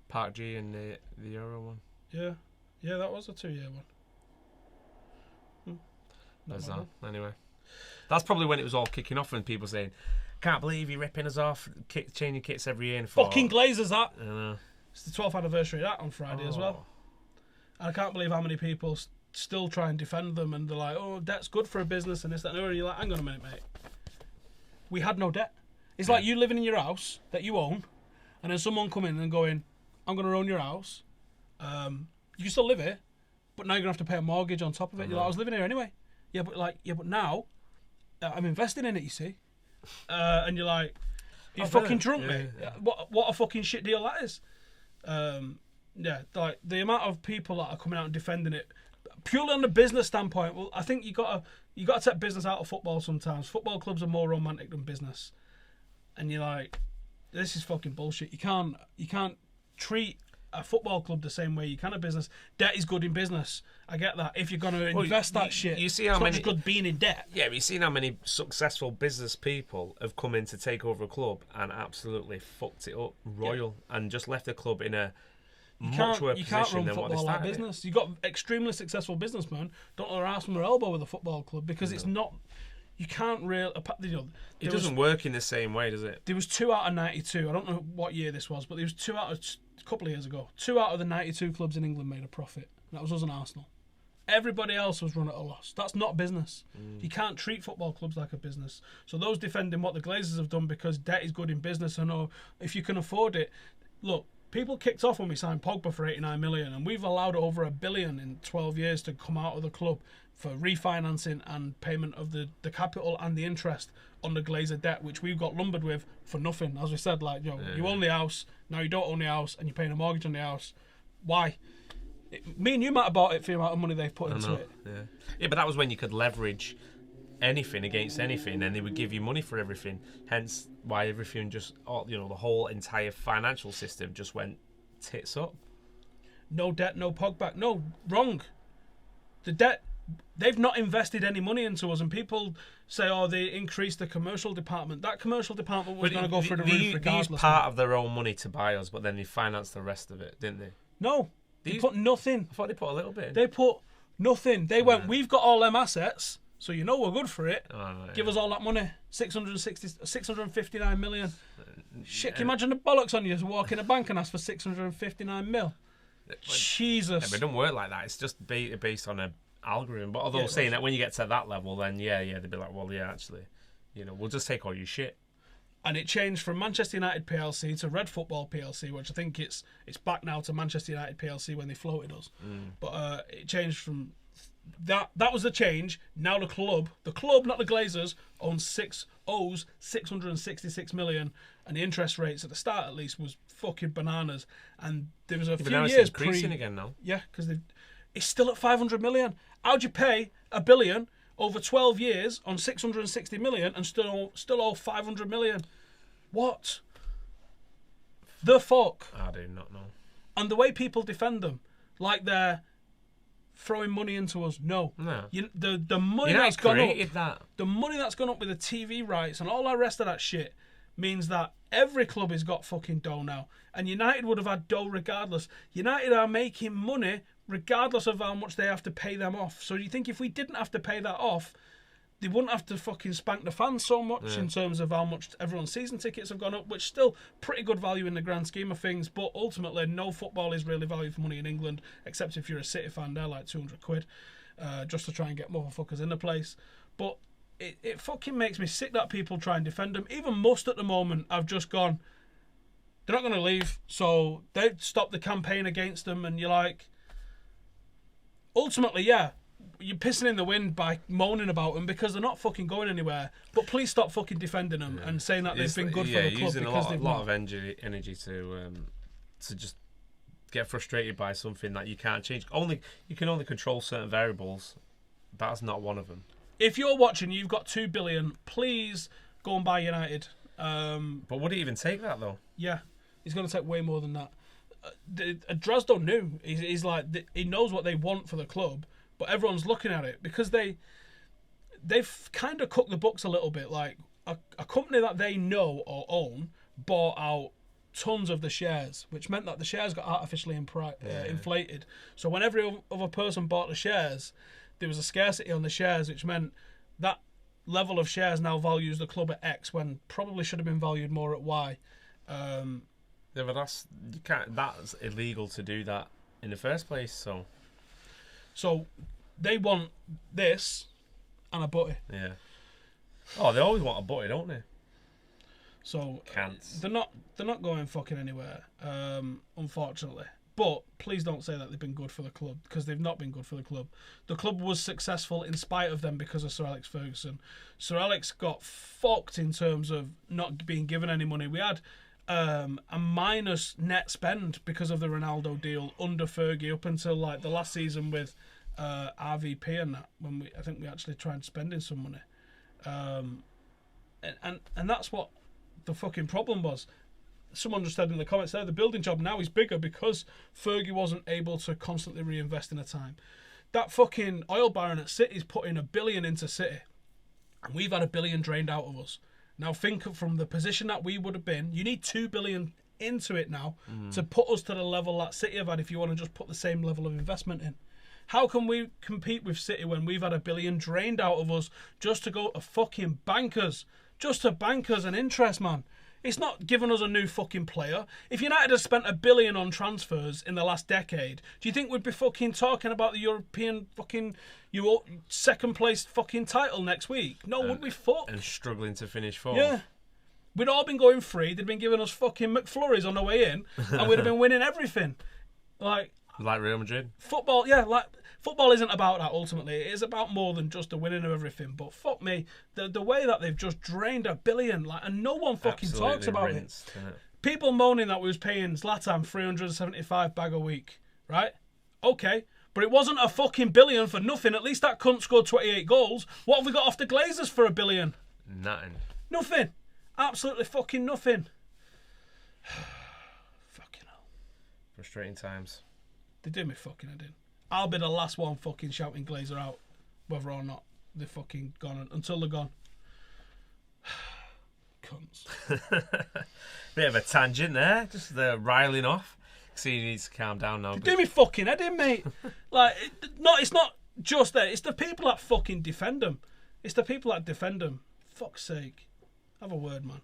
Park G and the Euro one. Yeah. Yeah, that was a 2-year one. There's that. Anyway. That's probably when it was all kicking off and people saying, can't believe you're ripping us off, changing kits every year. Fucking Glazers, that. I know. It's the 12th anniversary of that on Friday as well. And I can't believe how many people still try and defend them and they're like, oh, debt's good for a business and this, that, and the other. And you're like, hang on a minute, mate. We had no debt. It's like you living in your house that you own and then someone coming and going, I'm going to own your house. You can still live here, but now you're going to have to pay a mortgage on top of it. You're like, I was living here anyway. But now I'm investing in it, you see. And you're like, you're fucking drunk, mate. Yeah. What a fucking shit deal that is. Like the amount of people that are coming out and defending it purely on the business standpoint. Well, I think you got to take business out of football sometimes. Football clubs are more romantic than business, and you're like, this is fucking bullshit. You can't treat a football club the same way you can a business. Debt is good in business. I get that. If you're going to invest that shit, you see how it's not good being in debt. Yeah, but you seen how many successful business people have come in to take over a club and absolutely fucked it up royal and just left the club in a much worse position than what they started. You can't run football like business. You've got extremely successful businessmen don't know their arse from their elbow with a football club because it's not. You can't really. It doesn't work in the same way, does it? There was 2 out of 92. I don't know what year this was, but there was 2 out of a couple of years ago. 2 out of the 92 clubs in England made a profit. That was us and Arsenal. Everybody else was run at a loss. That's not business. You can't treat football clubs like a business. So those defending what the Glazers have done because debt is good in business, and if you can afford it, look. People kicked off when we signed Pogba for 89 million, and we've allowed over $1 billion in 12 years to come out of the club for refinancing and payment of the capital and the interest on the Glazer debt, which we've got lumbered with for nothing. As we said, you own the house, now you don't own the house, and you're paying a mortgage on the house. Why? Me and you might have bought it for the amount of money they've put into it. Yeah, but that was when you could leverage anything against anything, and they would give you money for everything. Hence, why everything the whole entire financial system just went tits up. No debt, no Pogba. No, wrong. The debt, they've not invested any money into us, and people say, oh, they increased the commercial department. That commercial department was going to go through the roof regardless. They used part of their own money to buy us, but then they financed the rest of it, didn't they? No, they put nothing. I thought they put a little bit in. They put nothing. They went, we've got all them assets, so we're good for it. Give us all that money. 659 million. Shit, can you imagine the bollocks on you to walk in a bank and ask for 659 mil? Jesus. It don't work like that. It's just based on an algorithm. But although saying that when you get to that level, then they'd be like, well, yeah, actually, we'll just take all your shit. And it changed from Manchester United PLC to Red Football PLC, which I think it's back now to Manchester United PLC when they floated us. But it changed from that was the change. Now the club, not the Glazers, owns owes 666 million, and the interest rates at the start at least was fucking bananas. And there was a few now years it's increasing again now. Yeah, because it's still at 500 million. How'd you pay $1 billion over 12 years on 660 million and still owe 500 million? What the fuck? I do not know. And the way people defend them, like they're throwing money into us. No. The money that's gone up. The money that's gone up with the TV rights and all that rest of that shit means that every club has got fucking dough now. And United would have had dough regardless. United are making money regardless of how much they have to pay them off. So do you think if we didn't have to pay that off, they wouldn't have to fucking spank the fans so much in terms of how much everyone's season tickets have gone up, which is still pretty good value in the grand scheme of things. But ultimately, no football is really value for money in England, except if you're a City fan. They're like 200 quid just to try and get motherfuckers in the place. But it fucking makes me sick that people try and defend them. Even Must at the moment, I've just gone, they're not going to leave. So they've stopped the campaign against them. And you're like, ultimately, yeah, you're pissing in the wind by moaning about them because they're not fucking going anywhere. But please stop fucking defending them and saying that they've been good for the club. Using because a lot of energy to just get frustrated by something that you can't change. You can only control certain variables. That's not one of them. If you're watching, you've got $2 billion. Please go and buy United. But would it even take that though? Yeah, he's going to take way more than that. Drasdo knew. He's like, he knows what they want for the club. But everyone's looking at it because they've kind of cooked the books a little bit. Like a company that they know or own bought out tons of the shares, which meant that the shares got artificially inflated. So when every other person bought the shares, there was a scarcity on the shares, which meant that level of shares now values the club at X when probably should have been valued more at Y. Yeah, but that's illegal to do that in the first place. So they want this and a butty. Yeah. Oh, they always want a butty, don't they? So Can't. They're not going fucking anywhere, unfortunately. But please don't say that they've been good for the club, because they've not been good for the club. The club was successful in spite of them because of Sir Alex Ferguson. Sir Alex got fucked in terms of not being given any money. We had a minus net spend because of the Ronaldo deal under Fergie up until like the last season with RVP and that, when I think we actually tried spending some money, and that's what the fucking problem was. Someone just said in the comments there, the building job now is bigger because Fergie wasn't able to constantly reinvest in a time. That fucking oil baron at City's putting $1 billion into City, and we've had $1 billion drained out of us. Now think from the position that we would have been. You need $2 billion into it now to put us to the level that City have had if you want to just put the same level of investment in. How can we compete with City when we've had $1 billion drained out of us just to go to fucking bankers? Just to bankers and interest, man. It's not giving us a new fucking player. If United had spent $1 billion on transfers in the last decade, do you think we'd be fucking talking about the European fucking second place fucking title next week? No, would we fuck? And struggling to finish fourth. Yeah. We'd all been going free. They'd been giving us fucking McFlurries on the way in, and we'd have been winning everything. Like Real Madrid. Football, yeah, football isn't about that ultimately. It is about more than just the winning of everything. But fuck me, the way that they've just drained $1 billion, and no one fucking talks about it. People moaning that we was paying Zlatan 375 bag a week, right? Okay, but it wasn't a fucking $1 billion for nothing. At least that cunt scored 28 goals. What have we got off the Glazers for $1 billion? Nothing. Absolutely fucking nothing. Fucking hell. Frustrating times. They do me fucking head in. I'll be the last one fucking shouting Glazer out, whether or not they're fucking gone, until they're gone. Cunts. Bit of a tangent there, just riling off. See, he needs to calm down now. They do me fucking head in, mate. It's not just that. It's the people that fucking defend them. It's the people that defend them. Fuck's sake. Have a word, man.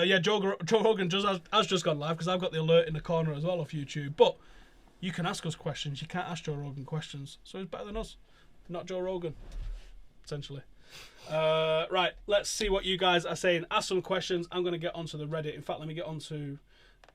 Yeah, Joe Rogan has just gone live because I've got the alert in the corner as well off YouTube. But you can ask us questions. You can't ask Joe Rogan questions. So he's better than us. Not Joe Rogan, essentially. Right, let's see what you guys are saying. Ask some questions. I'm going to get onto the Reddit. In fact, let me get onto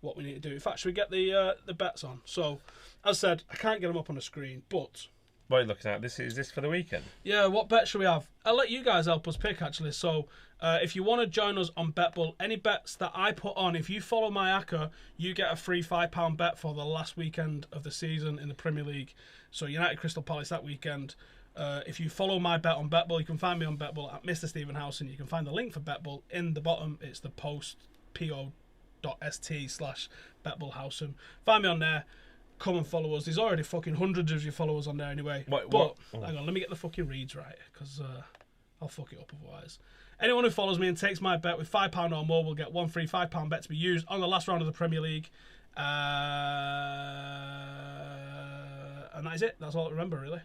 what we need to do. In fact, should we get the bets on? So, as I said, I can't get them up on the screen, but What are you looking at? Is this for the weekend? Yeah, what bet should we have? I'll let you guys help us pick, actually. So, if you want to join us on BetBull, any bets that I put on, if you follow my ACCA, you get a free £5 bet for the last weekend of the season in the Premier League. So, United Crystal Palace that weekend. If you follow my bet on BetBull, you can find me on BetBull at Mr. Stephen Howson. You can find the link for BetBull in the bottom. It's the post, po.st/BetBullHowson. Find me on there. Come and follow us. There's already fucking hundreds of your followers on there anyway. What? Hang on, let me get the fucking reads right, because I'll fuck it up otherwise. Anyone who follows me and takes my bet with £5 or more will get one free £5 bet to be used on the last round of the Premier League. And that is it. That's all I remember, really.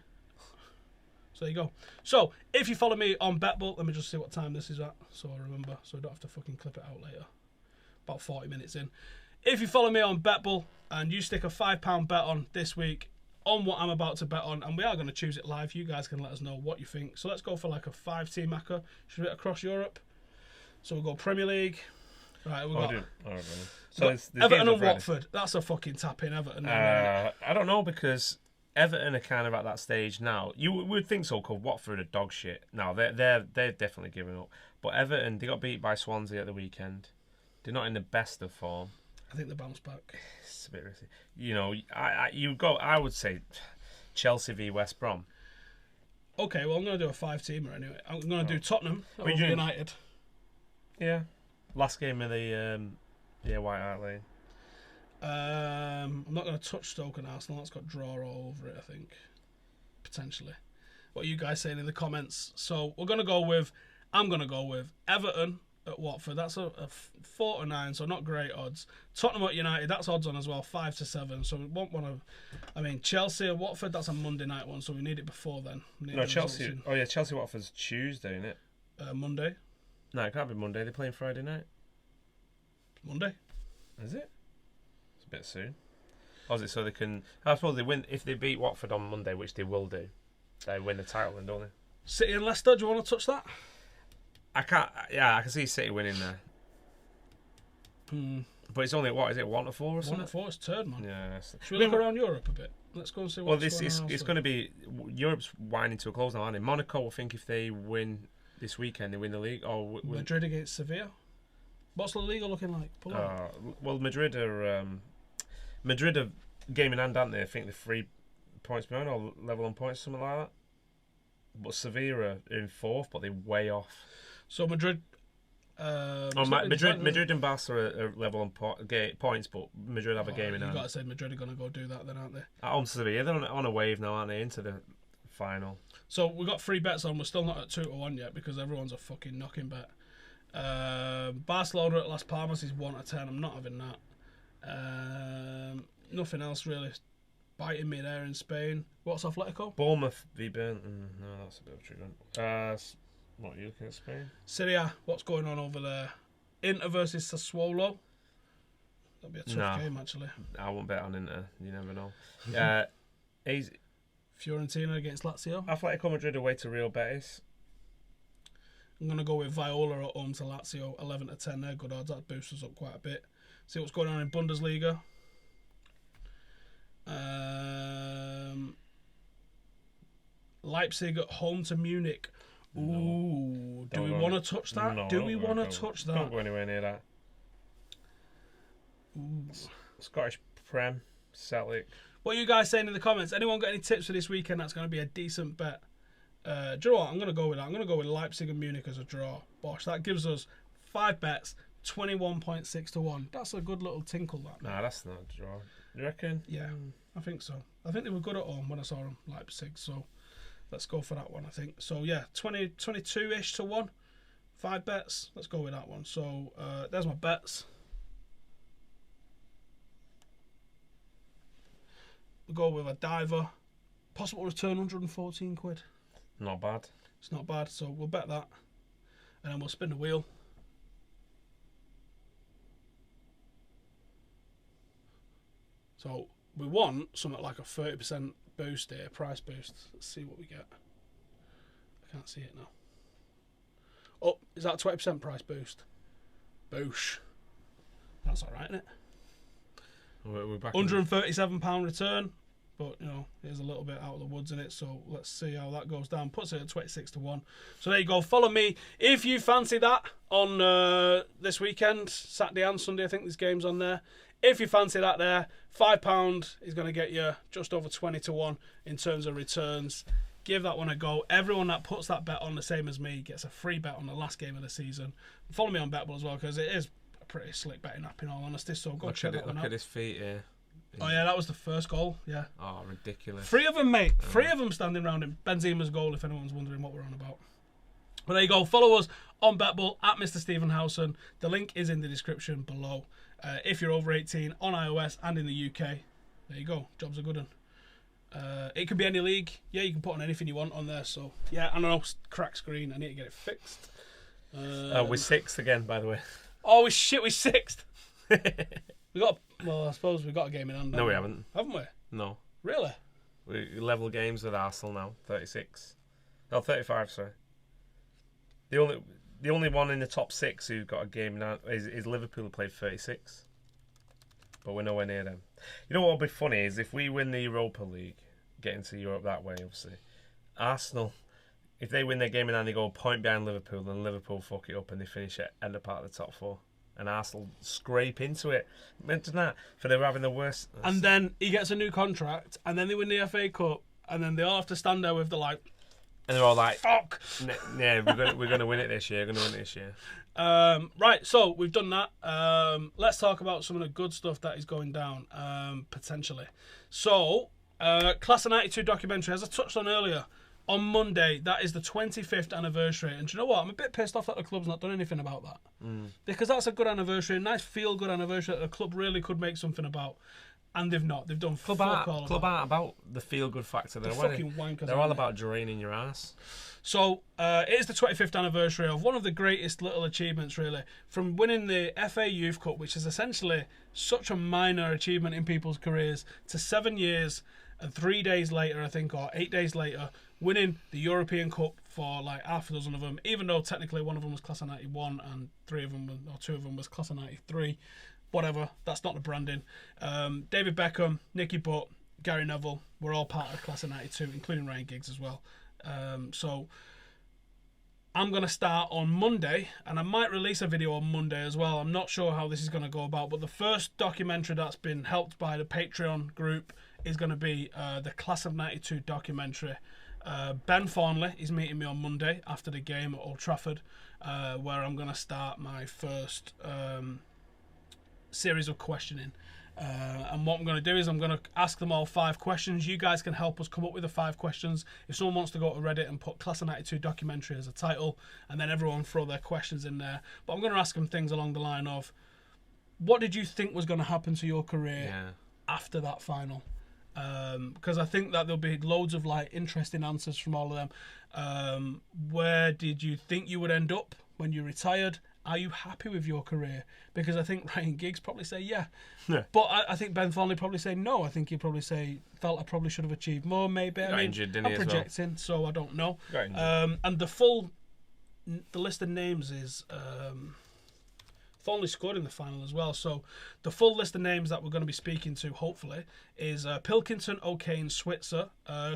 So there you go. So, if you follow me on BetBull, let me just see what time this is at, so I remember, so I don't have to fucking clip it out later. About 40 minutes in. If you follow me on BetBull and you stick a £5 bet on this week on what I'm about to bet on, and we are going to choose it live, you guys can let us know what you think. So let's go for like a 5-team ACCA. Should we get across Europe? So we'll go Premier League. Right, we've got, so Everton and Watford. That's a fucking tap in, Everton. I don't know, because Everton are kind of at that stage now. You would think so, because Watford are dog shit. Now they're definitely giving up. But Everton, they got beat by Swansea at the weekend. They're not in the best of form. I think they bounce back. It's a bit risky. You know, I would say Chelsea v West Brom. Okay, well I'm going to do a 5-teamer anyway. I'm going to do Tottenham over United. Yeah. Last game of the White Hart Lane. I'm not going to touch Stoke and Arsenal. That's got draw all over it, I think. Potentially. What are you guys saying in the comments? So I'm going to go with Everton at Watford. That's a 4-9, so not great odds. Tottenham at United, that's odds on as well, 5-7. So we won't want to. I mean, Chelsea at Watford, that's a Monday night one, so we need it before then. No, Chelsea. Oh yeah, Chelsea Watford's Tuesday, isn't it? Monday. No, it can't be Monday. They're playing Friday night. Monday. Is it? It's a bit soon. Or is it so they can? I suppose they win if they beat Watford on Monday, which they will do. They win the title, then, don't they? City and Leicester. Do you want to touch that? I can't. Yeah, I can see City winning there. But it's only what is it, 1-4 or something? 1-4. It's third, man. Yeah. Should we look around Europe a bit? Let's go and see. It's going to be Europe's winding to a close now, aren't they? Monaco, I think, if they win this weekend, they win the league. Or Madrid against Sevilla. What's La Liga looking like? Well, Madrid are game in hand, aren't they? I think they're 3 points behind or level on points, something like that. But Sevilla are in 4th, but they're way off. So Madrid. Madrid and Barca are level on points, but Madrid have a game in hand. You've got to say Madrid are going to go do that then, aren't they? At home to Sevilla, they're on a wave now, aren't they, into the final. So we've got 3 bets on. We're still not at 2-1 yet because everyone's a fucking knocking bet. Barcelona at Las Palmas is 1-10. I'm not having that. Nothing else really biting me there in Spain. What's Atletico? Bournemouth v Burton. No, that's a bit of a trick one. What are you looking at, Spain? Serie A, what's going on over there? Inter versus Sassuolo. That'll be a tough game, actually. I won't bet on Inter. You never know. Fiorentina against Lazio. Atletico Madrid away to Real Betis. I'm going to go with Viola at home to Lazio. 11-10 there. Good odds. That boosts us up quite a bit. See what's going on in Bundesliga. Leipzig at home to Munich. Ooh, do we want to touch that? No, do we want to touch that? Don't go anywhere near that. Ooh. Scottish Prem, Celtic. What are you guys saying in the comments? Anyone got any tips for this weekend that's going to be a decent bet? Do you know what? I'm going to go with that. I'm going to go with Leipzig and Munich as a draw. Bosh, that gives us 5 bets, 21.6 to 1. That's a good little tinkle, that. Nah, that's not a draw. You reckon? Yeah, I think so. I think they were good at home when I saw them, Leipzig, so let's go for that one, I think. So, yeah, 22-ish to 1. 5 bets. Let's go with that one. So, there's my bets. We'll go with a diver. Possible return, 114 quid. Not bad. It's not bad, so we'll bet that. And then we'll spin the wheel. So, we want something like a 30% boost here, price boost. Let's see what we get. I can't see it now. Oh, is that a 20% price boost? Boosh. That's alright, isn't it? We're back. £137 return. but he's a little bit out of the woods in it. So let's see how that goes down. Puts it at 26-1. So there you go. Follow me if you fancy that on this weekend, Saturday and Sunday. I think there's games on there. If you fancy that there, £5 is going to get you just over 20-1 in terms of returns. Give that one a go. Everyone that puts that bet on the same as me gets a free bet on the last game of the season. Follow me on Betbull as well, because it is a pretty slick betting app in all honesty. So go check that one out. Look at his feet here. Oh yeah, that was the first goal. Yeah. Oh, ridiculous. 3 of them, mate. 3 of them standing around him. Benzema's goal, if anyone's wondering what we're on about. But there you go. Follow us on Betbull at Mr. Stephen Howson. The link is in the description below. If you're over 18 on iOS and in the UK, there you go. Job's a good one. It can be any league. Yeah, you can put on anything you want on there. So yeah, I don't know. Crack screen. I need to get it fixed. We're 6th again, by the way. Oh, we're 6th. We got. Well, I suppose we got a game in hand. No, we haven't. Haven't we? No. Really? We level games with Arsenal now. 36. Oh, 35. Sorry. The only one in the top 6 who got a game now is Liverpool, who played 36. But we're nowhere near them. You know what would be funny is if we win the Europa League, get into Europe that way, obviously. Arsenal, if they win their game and then they go a point behind Liverpool, then Liverpool fuck it up and they finish at the part of the top 4. And Arsenal scrape into it. Imagine that, for they're having the worst. And then he gets a new contract, and then they win the FA Cup, and then they all have to stand there with the and they're all like, fuck. Yeah, we're gonna win it this year. Right, so we've done that. Let's talk about some of the good stuff that is going down, potentially. So, Class of 92 documentary, as I touched on earlier, on Monday, that is the 25th anniversary. And do you know what? I'm a bit pissed off that the club's not done anything about that. Because that's a good anniversary, a nice feel-good anniversary that the club really could make something about. And they've not. They've done Club aren't about the feel-good factor. They're fucking wankers. They're all about draining your ass. So, it is the 25th anniversary of one of the greatest little achievements, really. From winning the FA Youth Cup, which is essentially such a minor achievement in people's careers, to 7 years and 3 days later, I think, or 8 days later, winning the European Cup for like half a dozen of them, even though technically one of them was Class of 91 and 2 of them was Class of 93. Whatever, that's not the branding. David Beckham, Nicky Butt, Gary Neville were all part of Class of 92, including Ryan Giggs as well. So I'm going to start on Monday, and I might release a video on Monday as well. I'm not sure how this is going to go about, but the first documentary that's been helped by the Patreon group is going to be the Class of 92 documentary. Ben Thornley is meeting me on Monday after the game at Old Trafford, where I'm going to start my first series of questioning. And what I'm going to do is I'm going to ask them all 5 questions. You guys can help us come up with the 5 questions. If someone wants to go to Reddit and put Class of 92 documentary as a title, and then everyone throw their questions in there. But I'm going to ask them things along the line of, what did you think was going to happen to your career after that final? Because I think that there'll be loads of like interesting answers from all of them. Where did you think you would end up when you retired? Are you happy with your career? Because I think Ryan Giggs probably say yeah. But I think Ben Thornley probably say no. I think he'd probably say felt I probably should have achieved more. Maybe got injured, didn't I'm he, projecting, so I don't know. And the list of names is Thornley scored in the final as well. So the full list of names that we're going to be speaking to, hopefully, is Pilkington, O'Kane, Switzer,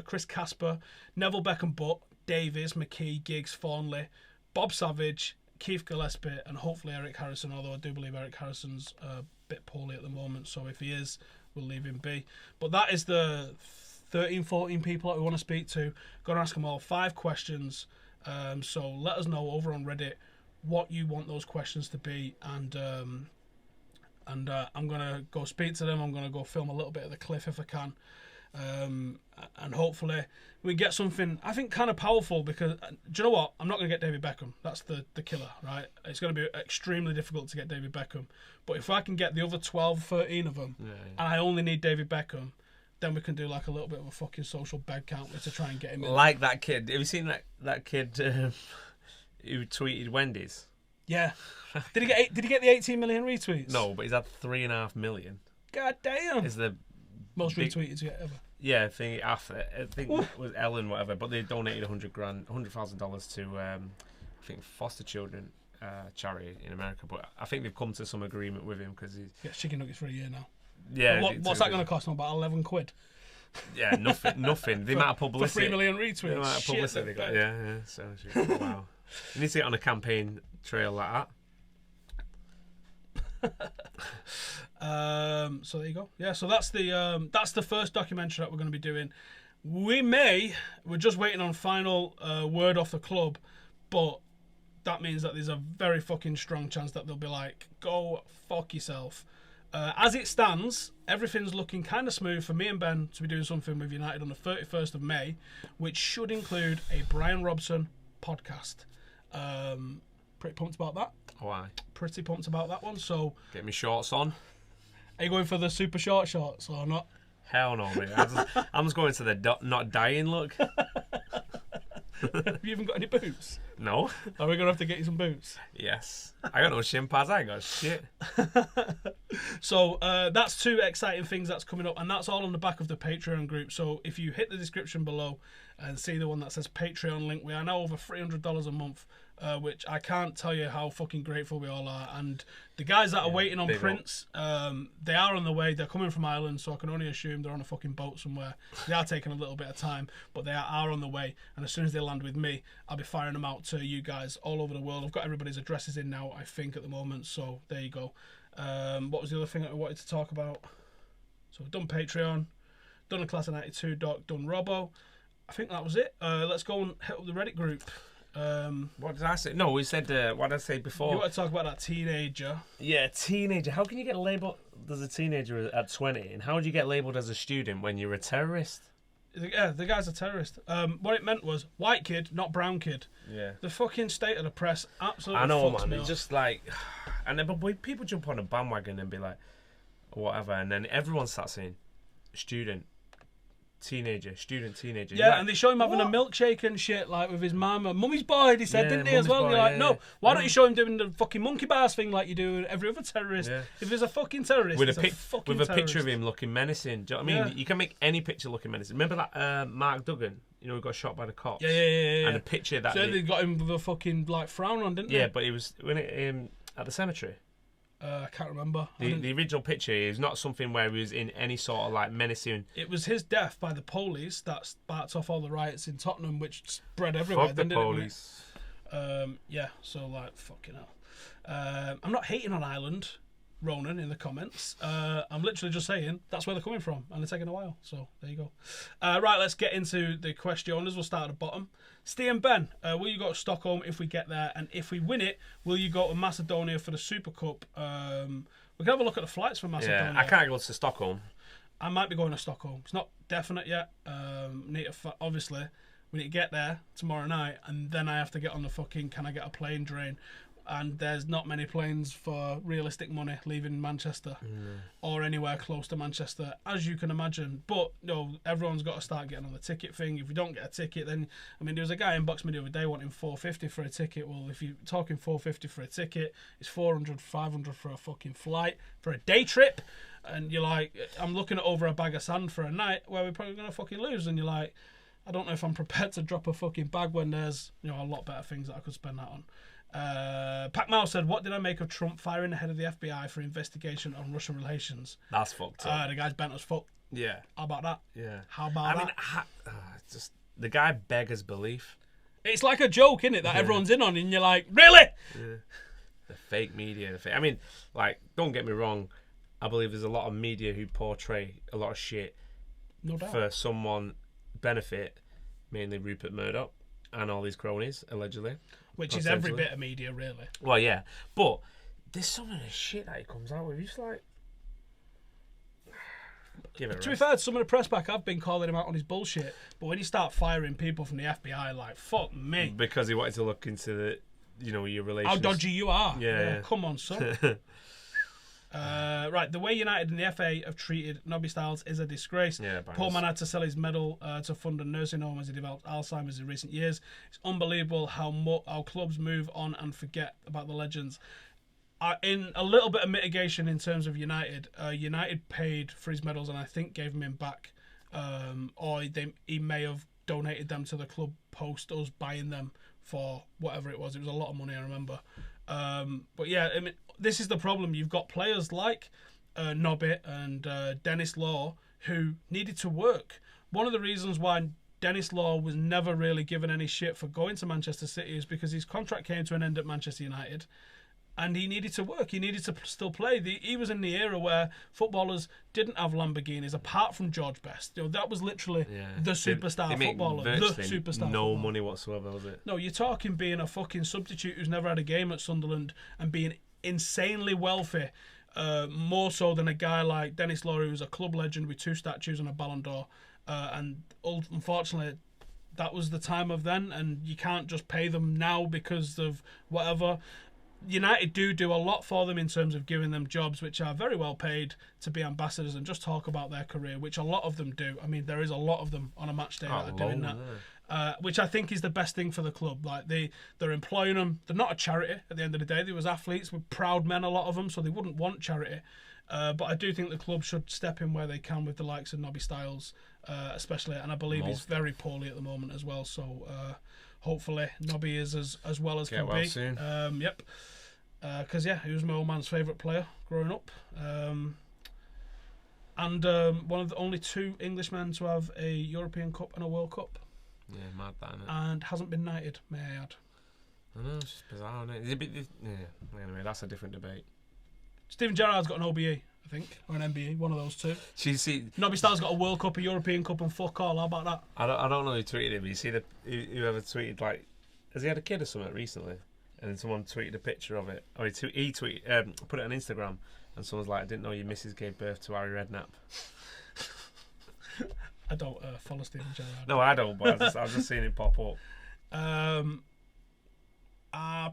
Chris Casper, Neville Beckham Butt, Davies, McKee, Giggs, Thornley, Bob Savage, Keith Gillespie, and hopefully Eric Harrison, although I do believe Eric Harrison's a bit poorly at the moment, so if he is, we'll leave him be. But that is the 13, 14 people that we want to speak to. Going to ask them all 5 questions, so let us know over on Reddit what you want those questions to be, and I'm going to go speak to them. I'm going to go film a little bit of the cliff if I can. And hopefully we get something I think kind of powerful, because do you know what, I'm not going to get David Beckham. That's the killer, right? It's going to be extremely difficult to get David Beckham, but if I can get the other 12, 13 of them, and I only need David Beckham, then we can do like a little bit of a fucking social bed count to try and get him in. Like that kid, have you seen that kid who tweeted Wendy's? Yeah. Did he get the 18 million retweets? No, but he's had 3.5 million. God damn. Is the most retweeted yet ever. Yeah, I think it was Ellen, whatever. But they donated $100,000 to I think foster children charity in America. But I think they've come to some agreement with him because he's chicken nuggets for a year now. Yeah. What's that going to cost him? About 11 quid. Yeah, nothing. The amount of For publicity. 3 million retweets. The amount of Shit, publicity they got. Yeah. So wow. You need to get on a campaign trail like that. So there you go. Yeah. So that's the first documentary that we're going to be doing. We're just waiting on final word off the club, but that means that there's a very fucking strong chance that they'll be like, go fuck yourself. As it stands, everything's looking kind of smooth for me and Ben to be doing something with United on the 31st of May, which should include a Brian Robson podcast. Pretty pumped about that. Why? Pretty pumped about that one. So, get me shorts on. Are you going for the super short shorts or not? Hell no, mate. I'm just going to the not dying look. Have you even got any boots? No. Are we going to have to get you some boots? Yes. I got no shin pads. I ain't got shit. So that's two exciting things that's coming up, and that's all on the back of the Patreon group. So if you hit the description below and see the one that says Patreon link, we are now over $300 a month, which I can't tell you how fucking grateful we all are. And the guys that are waiting on Prince, they are on the way. They're coming from Ireland, so I can only assume they're on a fucking boat somewhere. They are taking a little bit of time, but they are on the way. And as soon as they land with me, I'll be firing them out to you guys all over the world. I've got everybody's addresses in now, I think, at the moment. So there you go. What was the other thing that I wanted to talk about? So we've done Patreon, done a Class of 92 doc, done Robbo. I think that was it. Let's go and hit up the Reddit group. What did I say? No, we said, what did I say before? You want to talk about that teenager. Yeah, teenager. How can you get labelled as a teenager at 20? And how would you get labelled as a student when you're a terrorist? Yeah, the guy's a terrorist. What it meant was white kid, not brown kid. Yeah. The fucking state of the press absolutely I know, fucks man. me It's off. just like... And then but people jump on a bandwagon and be like, whatever. And then everyone starts saying, student, teenager, student, teenager. Yeah, like, and they show him having a milkshake and shit, like with his mum. Mummy's boy, he said, didn't he, as well? boy, You're like, no, why don't yeah. you show him doing the fucking monkey bars thing like you do with every other terrorist? Yeah. If there's a fucking terrorist, with it's a a fucking picture terrorist. of him looking menacing. Do you know what I mean? Yeah. You can make any picture looking menacing. Remember that Mark Duggan, who got shot by the cops? Yeah. And a picture that... So they got him with a fucking like frown on, didn't they? Yeah, but it was when at the cemetery. I can't remember. The original picture is not something where he was in any sort of like menacing. It was his death by the police that sparked off all the riots in Tottenham, which spread everywhere. Fuck the police. Yeah, so like fucking hell. I'm not hating on Ireland, Ronan, in the comments. I'm literally just saying that's where they're coming from, and they're taking a while. So there you go. Right, let's get into the questioners. We'll start at the bottom. Steve and Ben, will you go to Stockholm if we get there? And if we win it, will you go to Macedonia for the Super Cup? We can have a look at the flights for Macedonia. Yeah, I can't go to Stockholm. I might be going to Stockholm. It's not definite yet. Obviously, we need to get there tomorrow night, and then I have to get on the fucking can I get a plane train? And there's not many planes for realistic money leaving Manchester or anywhere close to Manchester, as you can imagine. But no, everyone's got to start getting on the ticket thing. If you don't get a ticket, then I mean, there was a guy inboxed me the other day wanting $450 for a ticket. Well, if you're talking $450 for a ticket, it's $400, $500 for a fucking flight for a day trip. And you're like, I'm looking at over a bag of sand for a night where we're probably gonna fucking lose. And you're like, I don't know if I'm prepared to drop a fucking bag when there's a lot better things that I could spend that on. Pac Mao said, what did I make of Trump firing the head of the FBI for investigation on Russian relations? That's fucked up. The guy's bent as fuck. Yeah. How about that? Yeah. How about that? It's just the guy beggars belief. It's like a joke, isn't it, that everyone's in on, and you're like, really? Yeah. The fake media. I mean, like, don't get me wrong. I believe there's a lot of media who portray a lot of shit No doubt. for someone benefit, mainly Rupert Murdoch and all these cronies, allegedly. Which is every bit of media, really. Well, yeah. But there's some of the shit that he comes out with. He's like... Give it a To be rest. fair, some of the press back have been calling him out on his bullshit, but when you start firing people from the FBI, like, fuck me. Because he wanted to look into the, your relations. How dodgy you are. Yeah. Come on, son. Right, the way United and the FA have treated Nobby Stiles is a disgrace. Yeah, Poor man had to sell his medal to fund a nursing home as he developed Alzheimer's in recent years. It's unbelievable how clubs move on and forget about the legends. In a little bit of mitigation in terms of United, United paid for his medals and I think gave him back, or he may have donated them to the club post us buying them for whatever it was. It was a lot of money, I remember. But yeah, I mean, this is the problem. You've got players like Nobbit and Dennis Law who needed to work. One of the reasons why Dennis Law was never really given any shit for going to Manchester City is because his contract came to an end at Manchester United. And he needed to work. He needed to still play. He was in the era where footballers didn't have Lamborghinis, apart from George Best. That was literally the superstar footballer. The superstar no money whatsoever, was it? No, you're talking being a fucking substitute who's never had a game at Sunderland and being insanely wealthy, more so than a guy like Dennis Law, who's a club legend with 2 statues and a Ballon d'Or. And unfortunately, that was the time of then, and you can't just pay them now because of whatever. United do a lot for them in terms of giving them jobs which are very well paid to be ambassadors and just talk about their career, which a lot of them do. I mean, there is a lot of them on a match day that are doing that, which I think is the best thing for the club. Like they're employing them. They're not a charity at the end of the day. They was athletes with proud men, a lot of them, so they wouldn't want charity. But I do think the club should step in where they can with the likes of Nobby Stiles, especially, and I believe he's very poorly at the moment as well. So hopefully Nobby is as well as can be. Soon. Yep. Because he was my old man's favourite player growing up, and one of the only 2 Englishmen to have a European Cup and a World Cup. Yeah, mad that, isn't it? And hasn't been knighted, may I add. I know, it's just bizarre, isn't it? Anyway, that's a different debate. Steven Gerrard's got an OBE, I think, or an MBE, one of those 2. So you see, Nobby Star's got a World Cup, a European Cup, and fuck all. How about that? I don't know who tweeted it, but you see whoever tweeted, like, has he had a kid or something recently? And then someone tweeted a picture of it. Or he tweeted, put it on Instagram, and someone's like, I didn't know your missus gave birth to Harry Redknapp. I don't follow Steven Gerrard. No, I don't, but I've just seen it pop up.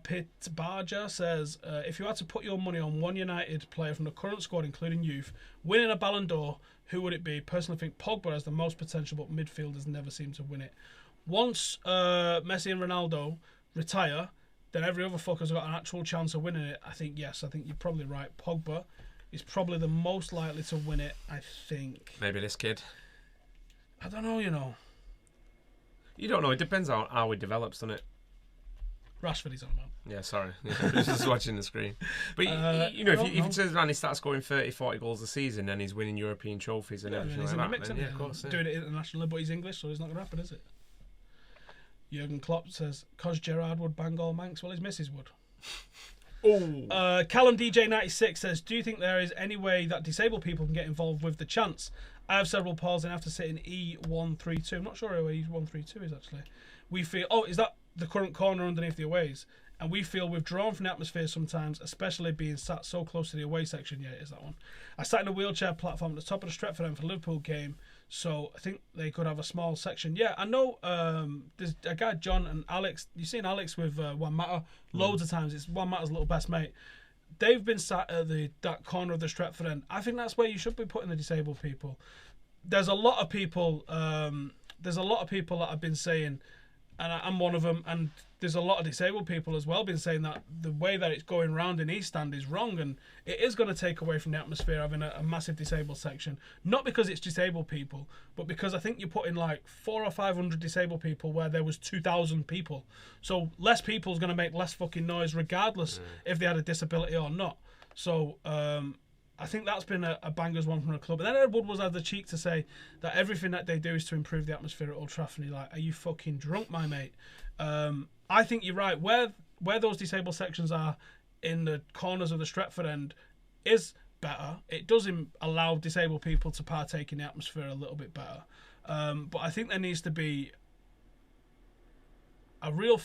Pit Barger says, if you had to put your money on one United player from the current squad, including youth, winning a Ballon d'Or, who would it be? Personally, I think Pogba has the most potential, but midfielders never seem to win it. Once Messi and Ronaldo retire, then every other fucker's got an actual chance of winning it. I think you're probably right. Pogba is probably the most likely to win it, I think. Maybe this kid. I don't know, You don't know. It depends on how he develops, doesn't it? Rashford he's on about. Yeah, sorry. I was just watching the screen. But, if he turns around and he starts scoring 30, 40 goals a season and he's winning European trophies and everything like that, then, of course. Doing it internationally, but he's English, so it's not going to happen, is it? Jurgen Klopp says, cause Gerrard would bang all Manx, well, his missus would. Oh. Callum DJ96 says, do you think there is any way that disabled people can get involved with the chants? I have cerebral palsy and have to sit in E132. I'm not sure who E132 is, actually. We feel... Oh, is that the current corner underneath the aways? And we feel withdrawn from the atmosphere sometimes, especially being sat so close to the away section. Yeah, it is that one. I sat in a wheelchair platform at the top of the Stretford end for the Liverpool game, so I think they could have a small section. Yeah, I know there's a guy, John and Alex. You've seen Alex with One Matter loads of times. It's One Matter's little best mate. They've been sat at that corner of the Stretford end. I think that's where you should be putting the disabled people. There's a lot of people. There's a lot of people that have been saying, and I'm one of them, and there's a lot of disabled people as well been saying that the way that it's going round in East Stand is wrong, and it is going to take away from the atmosphere having a massive disabled section. Not because it's disabled people, but because I think you put in like 400 or 500 disabled people where there was 2,000 people. So less people is going to make less fucking noise regardless if they had a disability or not. So I think that's been a bangers one from the club. And then Ed Woodward had the cheek to say that everything that they do is to improve the atmosphere at Old Trafford. And you're like, are you fucking drunk, my mate? I think you're right. Where those disabled sections are in the corners of the Stretford end is better. It does allow disabled people to partake in the atmosphere a little bit better. But I think there needs to be a real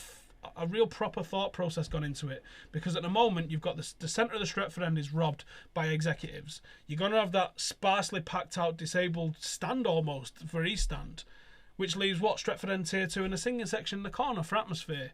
proper thought process gone into it, because at the moment you've got the centre of the Stretford end is robbed by executives. You're going to have that sparsely packed out disabled stand almost for East Stand, which leaves Stretford end tier 2 and a singing section in the corner for atmosphere.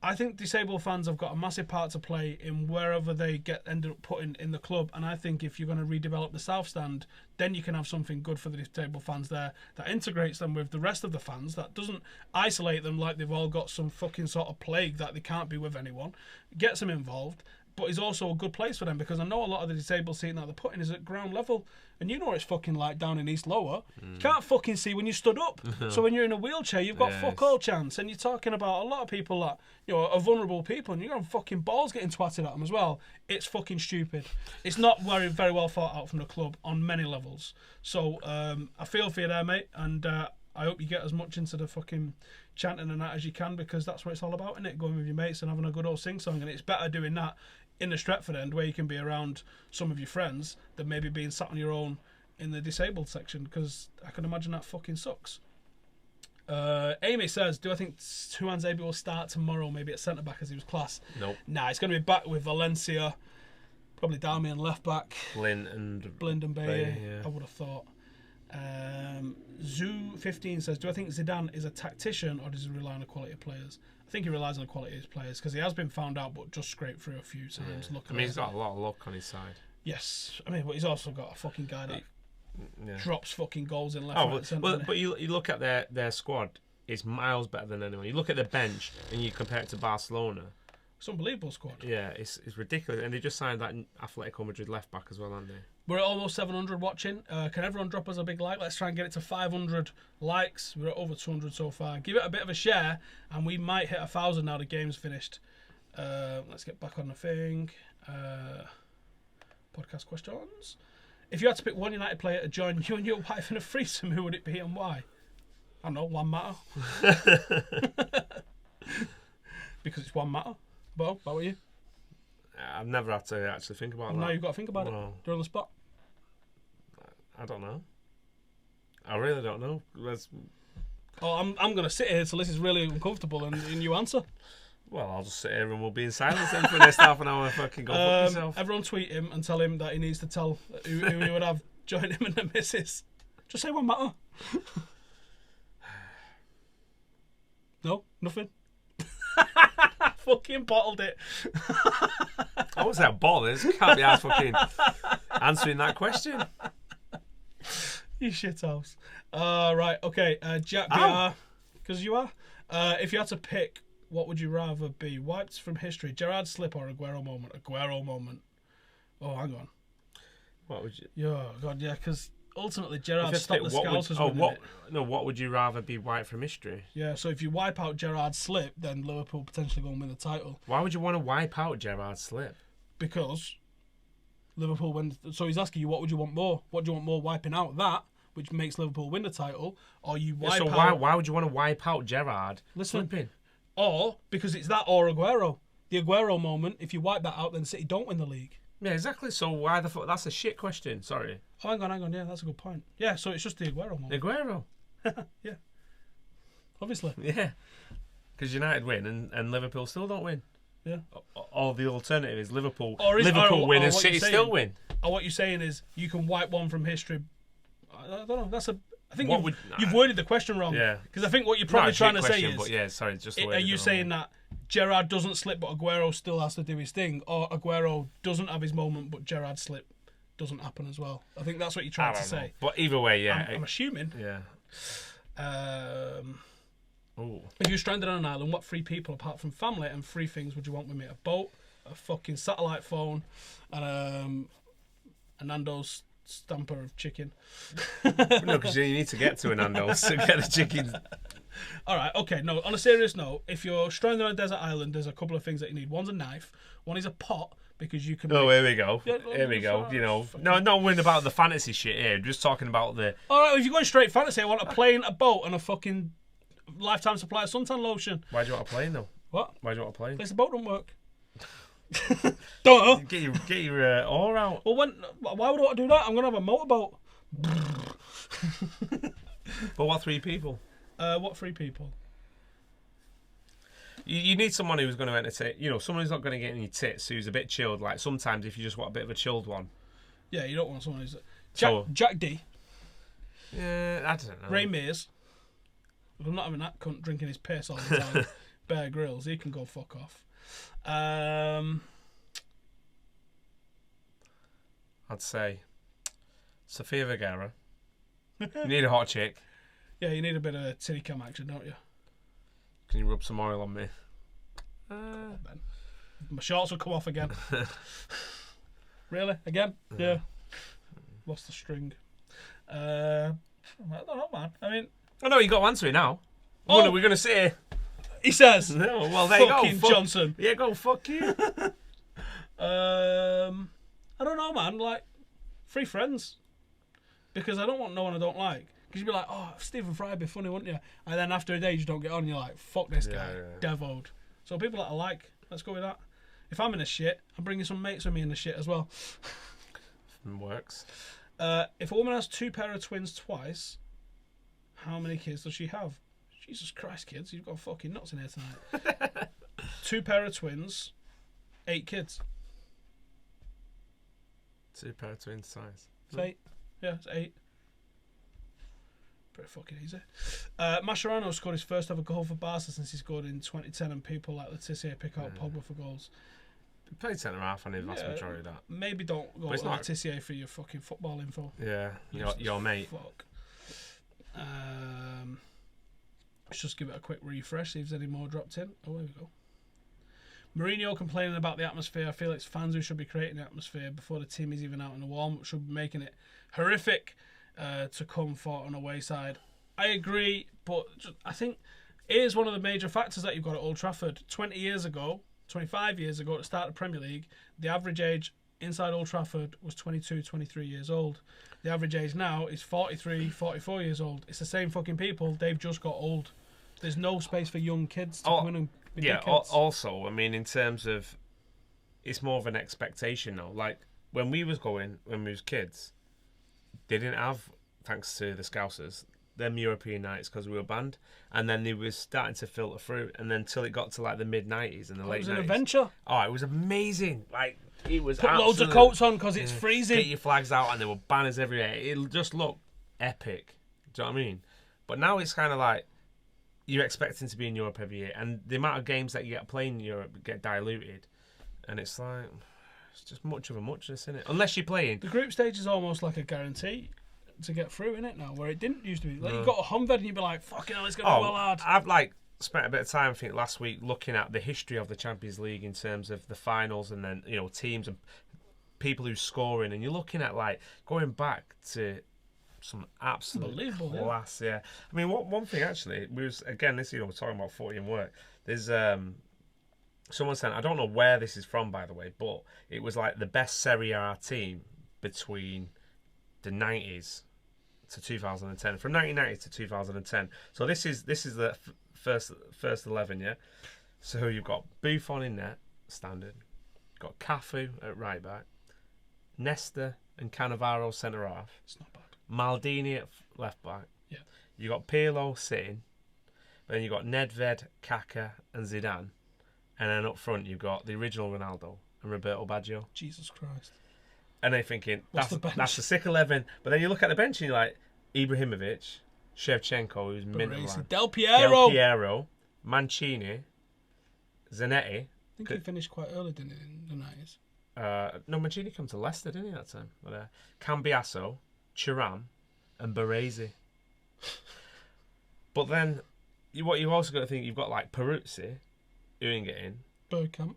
I think disabled fans have got a massive part to play in wherever they ended up putting in the club, and I think if you're going to redevelop the South Stand, then you can have something good for the disabled fans there that integrates them with the rest of the fans, that doesn't isolate them like they've all got some fucking sort of plague that they can't be with anyone. Gets them involved, but it's also a good place for them because I know a lot of the disabled seating that they're putting is at ground level, and you know what it's fucking like down in East Lower. You can't fucking see when you stood up. So when you're in a wheelchair, you've got fuck all chance, and you're talking about a lot of people that are vulnerable people, and you're going fucking balls getting twatted at them as well. It's fucking stupid. It's not very very well thought out from the club on many levels. So I feel for you there, mate, and I hope you get as much into the fucking chanting and that as you can, because that's what it's all about, isn't it? Going with your mates and having a good old sing song, and it's better doing that in the Stretford end where you can be around some of your friends than maybe being sat on your own in the disabled section, because I can imagine that fucking sucks. Amy says, do I think Juan Zabia will start tomorrow, maybe at centre back as he was class? Nope. Nah, he's going to be back with Valencia, probably Darmian left back, Blind and Baye, yeah. I would have thought. Zoo15 says, do I think Zidane is a tactician or does he rely on the quality of players? I think he relies on the quality of his players because he has been found out but just scraped through a few times. I mean, he's got a lot of luck on his side. Yes, I mean, but he's also got a fucking guy that drops fucking goals in left, right, and centre. But you look at their squad, it's miles better than anyone. You look at the bench and you compare it to Barcelona. It's an unbelievable squad. Yeah, it's ridiculous. And they just signed that Atletico Madrid left back as well, aren't they? We're at almost 700 watching. Can everyone drop us a big like? Let's try and get it to 500 likes. We're at over 200 so far. Give it a bit of a share, and we might hit 1,000 now the game's finished. Let's get back on the thing. Podcast questions. If you had to pick one United player to join you and your wife in a threesome, who would it be and why? I don't know, one matter. Because it's one matter. Bo, how about you? I've never had to actually think about that. Now you've got to think about it. You're on the spot. I don't know. I really don't know. I'm going to sit here till this is really uncomfortable and you answer. Well, I'll just sit here and we'll be in silence then for the next half an hour and fucking go fuck yourself. Everyone tweet him and tell him that he needs to tell who he would have join him and the missus. Just say one matter. No? Nothing? Fucking bottled it. I won't say I bottled it. Can't be asked fucking answering that question. You shithouse. Right, okay. Jack BR, because you are. If you had to pick, what would you rather be? Wiped from history, Gerrard slip or Aguero moment? Aguero moment. Oh, hang on. What would you? Oh, God, yeah, because ultimately Gerrard stopped the Scousers. What would you rather be wiped from history? Yeah, so if you wipe out Gerrard's slip, then Liverpool potentially go and win the title. Why would you want to wipe out Gerrard's slip? Because Liverpool win. So he's asking you, what would you want more? What do you want more, wiping out that, which makes Liverpool win the title, or you wipe out... So why would you want to wipe out Gerrard slipping? Or, because it's that or Aguero. The Aguero moment, if you wipe that out, then City don't win the league. Yeah, exactly. So why the fuck? That's a shit question. Sorry. Oh, hang on. Yeah, that's a good point. Yeah, so it's just the Aguero moment. Aguero. Yeah. Obviously. Yeah. Because United win and Liverpool still don't win. Yeah. Or the alternative is Liverpool win and City still win. Or what you're saying is you can wipe one from history. I don't know. I think you've worded the question wrong. Yeah. Because I think what you're probably trying to say is... But yeah, sorry, just are you saying that Gerrard doesn't slip but Aguero still has to do his thing, or Aguero doesn't have his moment but Gerrard's slip doesn't happen as well? I think that's what you're trying to say. But either way, yeah. I'm assuming. Yeah. If you're stranded on an island, what three people apart from family and three things would you want with me? A boat, a fucking satellite phone, and a Nando's stamper of chicken. No, because you need to get to a Nando's to get the chicken. Alright, okay, no, on a serious note, if you're stranded on a desert island, there's a couple of things that you need. One's a knife, one is a pot, because you can... Oh, here we go. Here we go. You know, no, not worrying about the fantasy shit here, just talking about the... Alright, if you're going straight fantasy, I want a plane, a boat, and a fucking lifetime supply of suntan lotion. Why do you want a plane, though? What? Why do you want a plane? Because the boat don't work. Don't Get your oar out. Well, why would I want to do that? I'm going to have a motorboat. But what three people? What three people? You need someone who's going to entertain. You know, someone who's not going to get in your tits, who's a bit chilled. Like sometimes, if you just want a bit of a chilled one. Yeah, you don't want someone who's Jack D. Yeah, I don't know. Ray Mears. I'm not having that cunt drinking his piss all the time. Bear Grylls, he can go fuck off. I'd say Sofia Vergara. You need a hot chick. Yeah, you need a bit of titty cam action, don't you? Can you rub some oil on me? Ben. My shorts will come off again. Really? Again? Yeah. Lost the string. I don't know, man. I mean... Oh, no, you got to answer it now. Oh. What are we going to say? He says... No, well, there you go. Fucking Johnson. Yeah, go fuck you. I don't know, man. Like, free friends. Because I don't want no one I don't like. Because you'd be like, oh, Stephen Fry would be funny, wouldn't you? And then after a day, you just don't get on. And you're like, fuck this guy. Devoed. So people that I like, let's go with that. If I'm in a shit, I'm bringing some mates with me in the shit as well. Works. If a woman has 2 pair of twins twice, how many kids does she have? Jesus Christ, kids, you've got fucking nuts in here tonight. 2 pair of twins, 8 kids. 2 pair of twins size. It's 8. Yeah, it's 8. Pretty fucking easy. Mascherano scored his first ever goal for Barca since he scored in 2010, and people like Letitia pick out Pogba for goals. He played centre half and the vast majority of that. Maybe don't go to Letitia for your fucking football info. Yeah, your mate. Fuck. Let's just give it a quick refresh, see if there's any more dropped in. Oh, there we go. Mourinho complaining about the atmosphere. I feel it's fans who should be creating the atmosphere before the team is even out in the warm. Should be making it horrific to come for an away side. I agree, but I think it is one of the major factors that you've got at Old Trafford. 25 years ago, at the start of the Premier League, the average age inside Old Trafford was 22, 23 years old. The average age now is 43, 44 years old. It's the same fucking people. They've just got old. There's no space for young kids to come in and be dickheads. Also, I mean, in terms of, it's more of an expectation now. Like, when we was kids, they didn't have, thanks to the Scousers, them European nights because we were banned, and then they was starting to filter through, and then till it got to like the mid-90s and the late 90s. It was an adventure. Oh, it was amazing. Like, it was Put loads of coats on because it's freezing. Get your flags out, and there were banners everywhere. It'll just look epic. Do you know what I mean? But now it's kind of like you're expecting to be in Europe every year, and the amount of games that you get playing in Europe get diluted, and it's like it's just much of a muchness, isn't it? Unless you're playing. The group stage is almost like a guarantee to get through, isn't it now? Where it didn't used to be. Like you got a Honved and you'd be like, "Fucking hell, it's gonna be well hard." I've spent a bit of time, I think, last week looking at the history of the Champions League in terms of the finals, and then teams and people who's scoring, and you're looking at like going back to some absolute class. Yeah. I mean, one thing actually was, again, this we're talking about footy and work. There's someone sent, I don't know where this is from, by the way, but it was like the best Serie A team between the 90s to 2010, from 1990 to 2010. So this is the first 11, yeah. So you've got Buffon in net, standard. You've got Cafu at right back, Nesta and Cannavaro centre half. It's not bad. Maldini at left back. Yeah. You got Pirlo sitting. Then you got Nedved, Kaká, and Zidane. And then up front you've got the original Ronaldo and Roberto Baggio. Jesus Christ. And they're thinking that's the sick 11. But then you look at the bench and you're like Ibrahimovic, Shevchenko, who's minimum. Del Piero, Mancini, Zanetti. I think he finished quite early, didn't he, in the 90s? No, Mancini came to Leicester, didn't he, that time? But, Cambiasso, Thuram, and Baresi. But then, what you've also got to think, you've got like Peruzzi, who didn't get in. Bergkamp.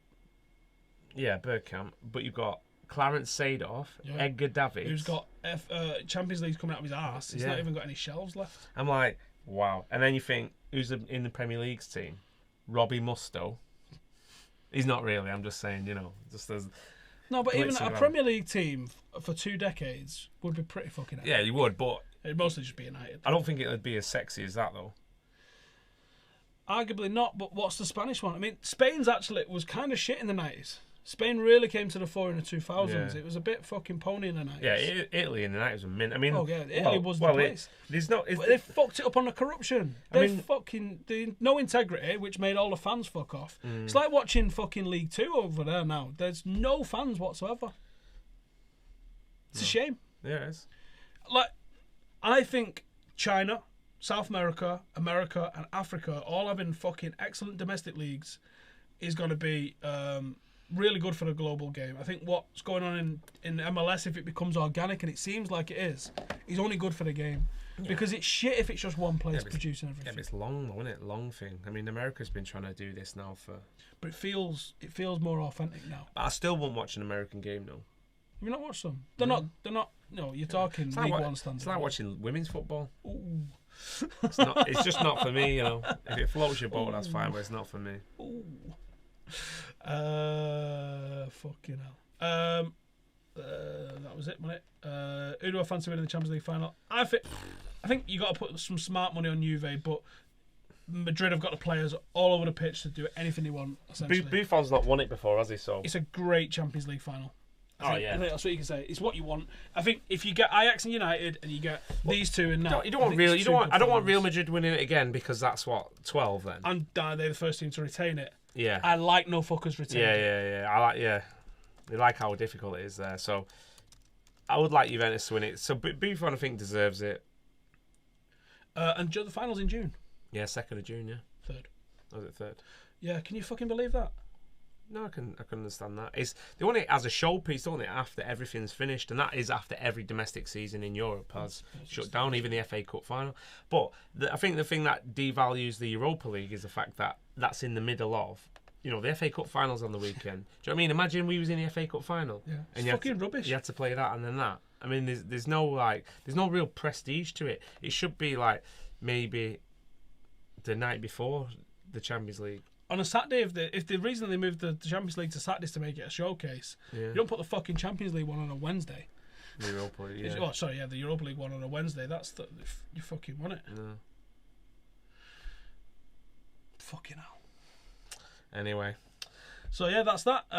Yeah, Bergkamp. But you've got Clarence Seedorf, Edgar Davids. Who's got Champions League coming out of his arse. He's not even got any shelves left. I'm like, wow. And then you think, who's in the Premier League's team? Robbie Mustoe. He's not really, I'm just saying, just as... No, but even a Premier League team for 2 decades would be pretty fucking epic. Yeah, you would, but... It'd mostly just be United. I don't think it would be as sexy as that, though. Arguably not, but what's the Spanish one? I mean, Spain's actually was kind of shit in the 90s. Spain really came to the fore in the 2000s. Yeah. It was a bit fucking pony in the 90s. Yeah, Italy in the 90s was mint. I mean, Italy was the place. They fucked it up on the corruption. They no integrity, which made all the fans fuck off. It's like watching fucking League 2 over there now. There's no fans whatsoever. It's a shame. Yeah, it is. Like, I think China, South America, and Africa all having fucking excellent domestic leagues is going to be really good for the global game. I think what's going on in MLS, if it becomes organic, and it seems like it is only good for the game. Yeah. Because it's shit if it's just one place producing everything. Yeah, but it's long though, isn't it? Long thing. I mean, America's been trying to do this now for... But it feels more authentic now. But I still won't watch an American game though. Have you not watched them? They're not... No, you're talking League One standard. It's like watching women's football. Ooh. It's just not for me, you know. If it floats your boat, that's fine, but it's not for me. Ooh. Fucking hell. That was it, wasn't it? Who do I fancy winning the Champions League final? I think you got to put some smart money on Juve, but Madrid have got the players all over the pitch to do anything they want. Essentially, Buffon's not won it before, has he? So it's a great Champions League final. I think that's what you can say. It's what you want. I think if you get Ajax and United and you get these two and now, I don't want Real Madrid winning it again because that's what 12 then. And they're the first team to retain it. Yeah, I like no fuckers retain it. Yeah. They like how difficult it is there. So I would like Juventus to win it. So Buffon, I think, deserves it. And the finals in June. Yeah, 2nd of June. Yeah, 3rd. Was it 3rd? Yeah, can you fucking believe that? No, I can understand that. They want it as a showpiece, don't they? After everything's finished, and that is after every domestic season in Europe has shut down, even the FA Cup final. But I think the thing that devalues the Europa League is the fact that that's in the middle of. You know, the FA Cup final's on the weekend. Do you know what I mean? Imagine we was in the FA Cup final. Yeah, and it's fucking rubbish. You had to play that and then that. I mean, there's no real prestige to it. It should be like maybe the night before the Champions League. On a Saturday, if the reason they moved the Champions League to Saturdays to make it a showcase, you don't put the fucking Champions League one on a Wednesday. The Europa League, yeah. Oh, sorry, the Europa League one on a Wednesday. You fucking want it. No. Fucking hell. Anyway. So yeah, that's that.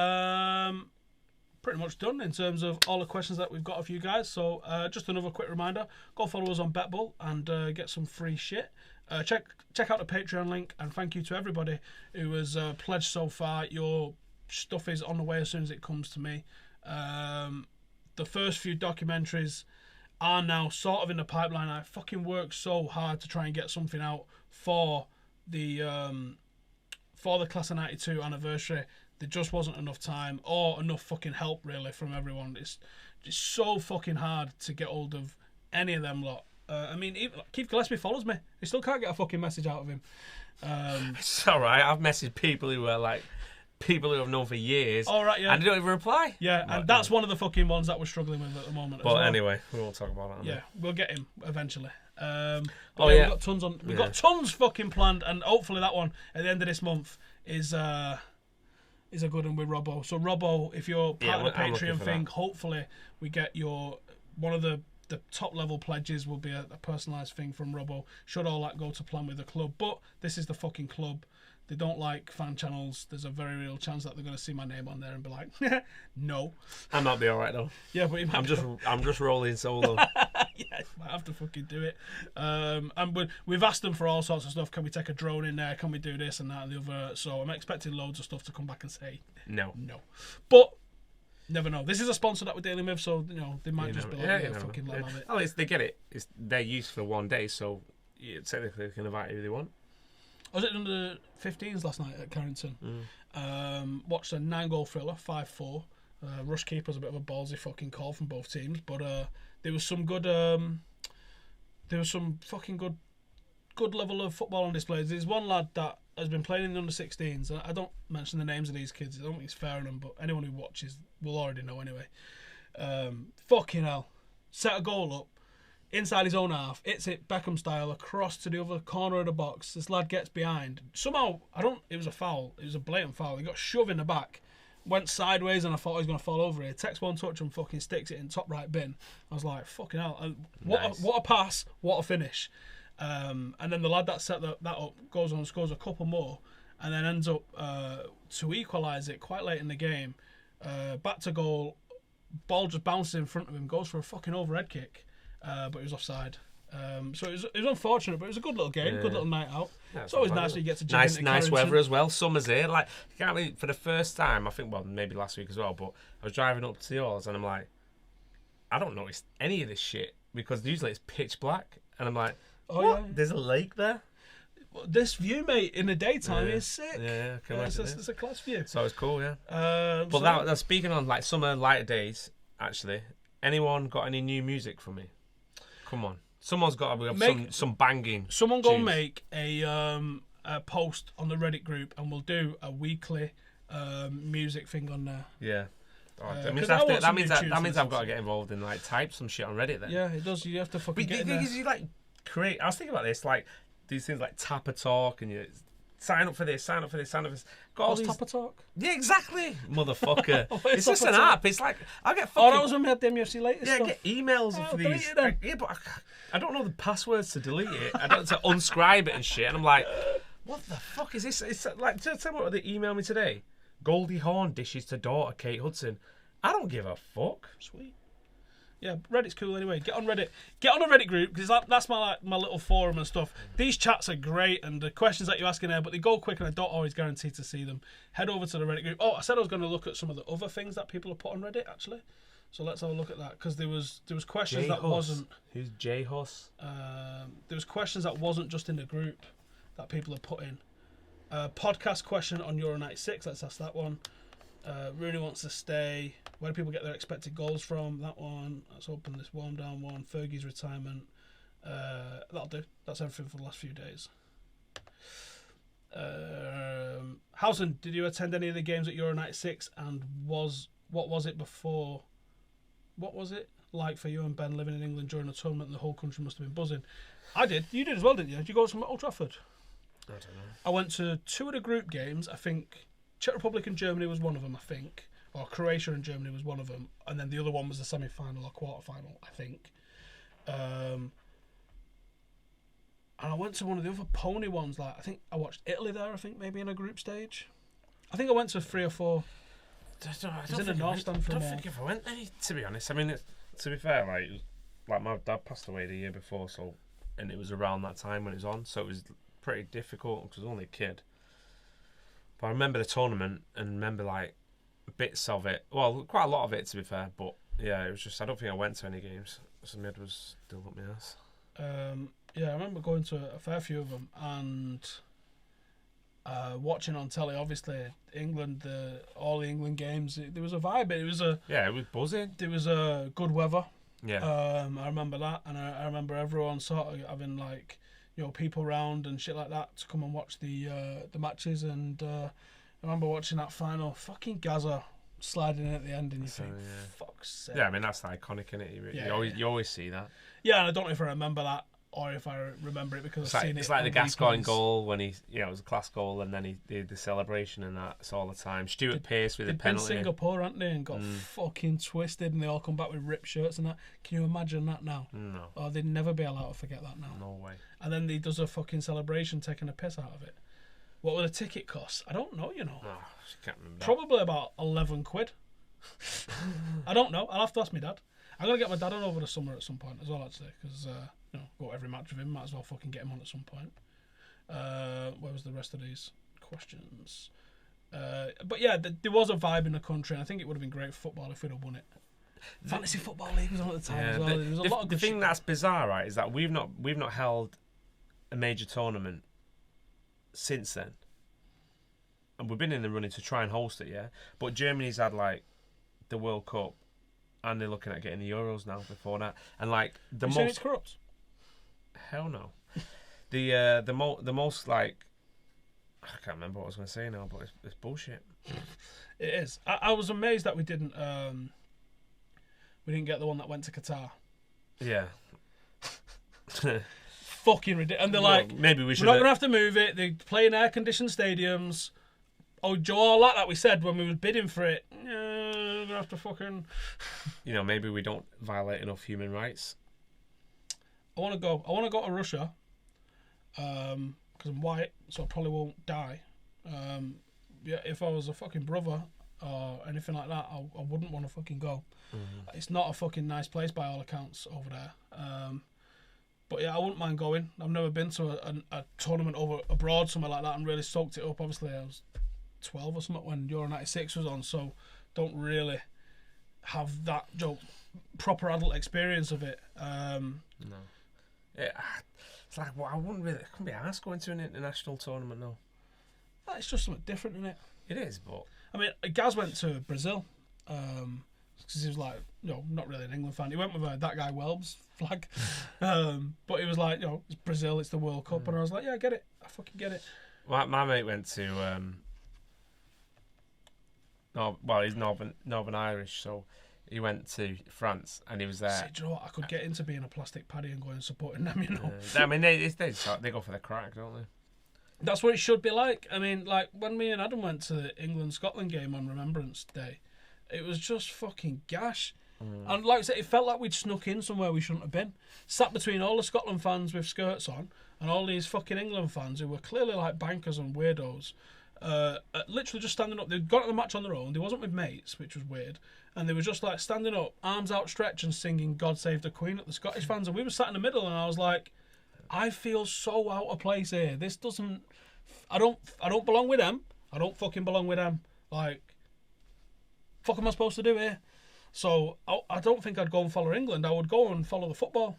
Pretty much done in terms of all the questions that we've got of you guys. So just another quick reminder: go follow us on BetBull and get some free shit. Check out the Patreon link, and thank you to everybody who has pledged so far. Your stuff is on the way as soon as it comes to me. The first few documentaries are now sort of in the pipeline. I fucking worked so hard to try and get something out for the Class of '92 anniversary. There just wasn't enough time or enough fucking help really from everyone. It's just so fucking hard to get hold of any of them lot. I mean, even Keith Gillespie follows me. He still can't get a fucking message out of him. It's alright. I've messaged people who I've known for years. All right, yeah. And they don't even reply. Yeah, and that's one of the fucking ones that we're struggling with at the moment. Well, anyway, we won't talk about that. Yeah, we'll get him eventually. We've got tons on. We've got tons fucking planned, and hopefully that one at the end of this month is a good one with Robbo. So Robbo, if you're part of the Patreon thing, hopefully we get one of the top level pledges will be a personalised thing from Robbo. Should all that go to plan with the club, but this is the fucking club. They don't like fan channels. There's a very real chance that they're going to see my name on there and be like, no. I might be all right though. Yeah, but I'm just rolling solo. Yeah, might have to fucking do it. And we've asked them for all sorts of stuff. Can we take a drone in there? Can we do this and that and the other? So I'm expecting loads of stuff to come back and say no. But never know. This is a sponsor that we're dealing with, so they might just be like, fucking let them have it. Oh, they get it. It's their use for one day, so technically they can invite who they want. I was at under 15s last night at Carrington. Watched a 9-goal thriller, 5-4. Rush keeper's a bit of a ballsy fucking call from both teams, but there was some good. There was some fucking good level of football on display. There's one lad that has been playing in the under 16s. And I don't mention the names of these kids. I don't think it's fair on them, but anyone who watches will already know anyway. Fucking hell, set a goal up. Inside his own half, hits it Beckham style across to the other corner of the box. This lad gets behind. Somehow, it was a foul. It was a blatant foul. He got shoved in the back, went sideways, and I thought he was going to fall over here. Takes one touch and fucking sticks it in top right bin. I was like, fucking hell. What a pass. What a finish. And then the lad that set that up goes on and scores a couple more and then ends up to equalise it quite late in the game. Back to goal. Ball just bounces in front of him. Goes for a fucking overhead kick. But it was offside. So it was unfortunate, but it was a good little game, good little night out. Yeah, it's always nice when you get to jump into nice weather as well. Summer's here. Like, can't believe, for the first time, I think, well, maybe last week as well, but I was driving up to yours and I'm like, I don't notice any of this shit because usually it's pitch black, and I'm like, what? Yeah. There's a lake there. this view, mate, in the daytime is sick. Yeah, I can imagine it's a class view. So it's cool, yeah. But that's speaking on like summer lighter days. Actually, anyone got any new music from me? Come on, someone's got to have some banging. Someone go make a post on the Reddit group, and we'll do a weekly music thing on there. Yeah. That means I've got to get involved in like type some shit on Reddit then. Yeah, it does. You have to fucking get in there. You like create. I was thinking about this, like these things like Tapper Talk, and you sign up for this, sign up for this, sign up for this. What's Tapper Talk? Yeah, exactly, motherfucker. It's just an app. It's like I get. Fucking, that was when we had the MUFC latest. Yeah, stuff. I get emails for these. Yeah, but I don't know the passwords to delete it. I don't to unscribe it and shit. And I'm like, what the fuck is this? It's like tell me what they emailed me today. Goldie Hawn dishes to daughter Kate Hudson. I don't give a fuck. Sweet. Yeah, Reddit's cool anyway. Get on Reddit. Get on a Reddit group because that's my little forum and stuff. These chats are great and the questions that you ask in there, but they go quick and I don't always guarantee to see them. Head over to the Reddit group. Oh, I said I was going to look at some of the other things that people have put on Reddit actually. So let's have a look at that because there was questions that wasn't. Who's J Huss? There was questions that wasn't just in the group that people have put in. Podcast question on Euro 96. Let's ask that one. Rooney wants to stay. Where do people get their expected goals from? That one. Let's open this warm down one. Fergie's retirement. That'll do. That's everything for the last few days. Howson, did you attend any of the games at Euro 96? And what was it before? What was it like for you and Ben living in England during the tournament? And the whole country must have been buzzing. I did. You did as well, didn't you? Did you go to Old Trafford? I don't know. I went to 2 of the group games. I think Czech Republic and Germany was one of them, I think. Or Croatia and Germany was one of them. And then the other one was the semi-final or quarter-final, I think. And I went to one of the other pony ones. Like I think I watched Italy there, I think, maybe in a group stage. I think I went to 3 or 4. I don't think if I went any, to be honest. I mean, to be fair, like my dad passed away the year before, so and it was around that time when it was on, so it was pretty difficult because I was only a kid. But I remember the tournament and remember like bits of it. Well, quite a lot of it to be fair. But yeah, it was just I don't think I went to any games. So mid was still up my ass. Yeah, I remember going to a fair few of them and watching on telly. Obviously, England, all the England games. There was a vibe. It was buzzing. There was a good weather. Yeah. I remember that, and I remember everyone sort of having like, people round and shit like that to come and watch the matches. And I remember watching that final. Fucking Gaza sliding in at the end, and you think, fuck's sake. Yeah, I mean that's iconic, isn't it? You always see that. Yeah, and I don't know if I remember that or if I remember it because I've seen it. It's like the Gascoigne goal when it was a class goal, and then he did the celebration and that's all the time. Stuart Pearce with a penalty. They've been Singapore, haven't they, and got fucking twisted, and they all come back with ripped shirts and that. Can you imagine that now? No. Oh, they'd never be allowed to forget that now. No way. And then he does a fucking celebration taking a piss out of it. What were the ticket costs? I don't know, No, I can't remember. Probably about 11 quid. I don't know. I'll have to ask my dad. I'm going to get my dad on over the summer at some point as well, actually, because, go every match with him. Might as well fucking get him on at some point. Where was the rest of these questions? But yeah, there was a vibe in the country, and I think it would have been great for football if we'd have won it. Fantasy Football League was on at the time as well. There was a lot of the thing that's bizarre, right, is that we've not held a major tournament since then. And we've been in the running to try and host it, yeah? But Germany's had, like, the World Cup, and they're looking at getting the Euros now before that. And, like, the most... it's corrupt? Hell no. The most, like... I can't remember what I was going to say now, but it's bullshit. It is. I was amazed that we didn't get the one that went to Qatar. Yeah. Fucking ridiculous. And they're like, maybe we should. We're not going to have to move it. They play in air-conditioned stadiums. Oh, Joe, like that we said when we were bidding for it. We're going to have to fucking... maybe we don't violate enough human rights. I want to go to Russia. Because I'm white, so I probably won't die. If I was a fucking brother or anything like that, I wouldn't want to fucking go. Mm-hmm. It's not a fucking nice place by all accounts over there. But yeah, I wouldn't mind going. I've never been to a tournament abroad, somewhere like that, and really soaked it up. Obviously, I was 12 or something when Euro 96 was on, so don't really have that proper adult experience of it. No. Yeah. It's like, well, I couldn't be asked going to an international tournament now. It's just something different, isn't it? It is, but I mean, Gaz went to Brazil because he was like, not really an England fan. He went with that guy Welb's flag, but he was like, it's Brazil, it's the World Cup, and I was like, yeah, I get it, I fucking get it. My mate went to he's Northern Irish, so he went to France and he was there. See, do you know what? I could get into being a plastic paddy and going and supporting them, I mean, they go for the crack, don't they? That's what it should be like. I mean, like when me and Adam went to the England-Scotland game on Remembrance Day, it was just fucking gash. And like I said, it felt like we'd snuck in somewhere we shouldn't have been. Sat between all the Scotland fans with skirts on and all these fucking England fans who were clearly like bankers and weirdos. Literally just standing up. They'd got to the match on their own. They wasn't with mates, which was weird. And they were just like standing up, arms outstretched and singing God Save the Queen at the Scottish fans. And we were sat in the middle and I was like, I feel so out of place here. This doesn't... I don't belong with them. I don't fucking belong with them. Like, fuck am I supposed to do here? So I don't think I'd go and follow England. I would go and follow the football,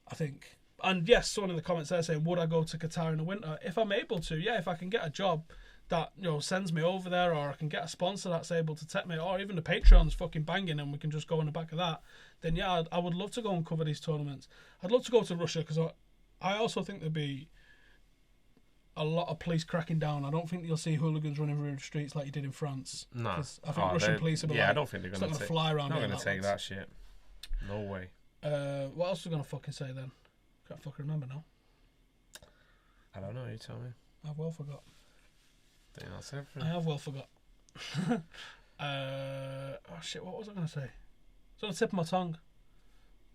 I think. And yes, someone in the comments there saying, would I go to Qatar in the winter? If I'm able to, yeah, if I can get a job that, sends me over there, or I can get a sponsor that's able to take me, or even the Patreon's fucking banging and we can just go on the back of that, then yeah, I would love to go and cover these tournaments. I'd love to go to Russia because I also think there'd be a lot of police cracking down. I don't think you'll see hooligans running through the streets like you did in France. No. I think Russian police will be I don't think they're going to fly around. Not going to take that shit. No way. What else was I going to fucking say then? Can't fucking remember now. I don't know, you tell me. I've well forgot. I think that's everything. I have well forgot. Oh shit, what was I going to say? It's on the tip of my tongue.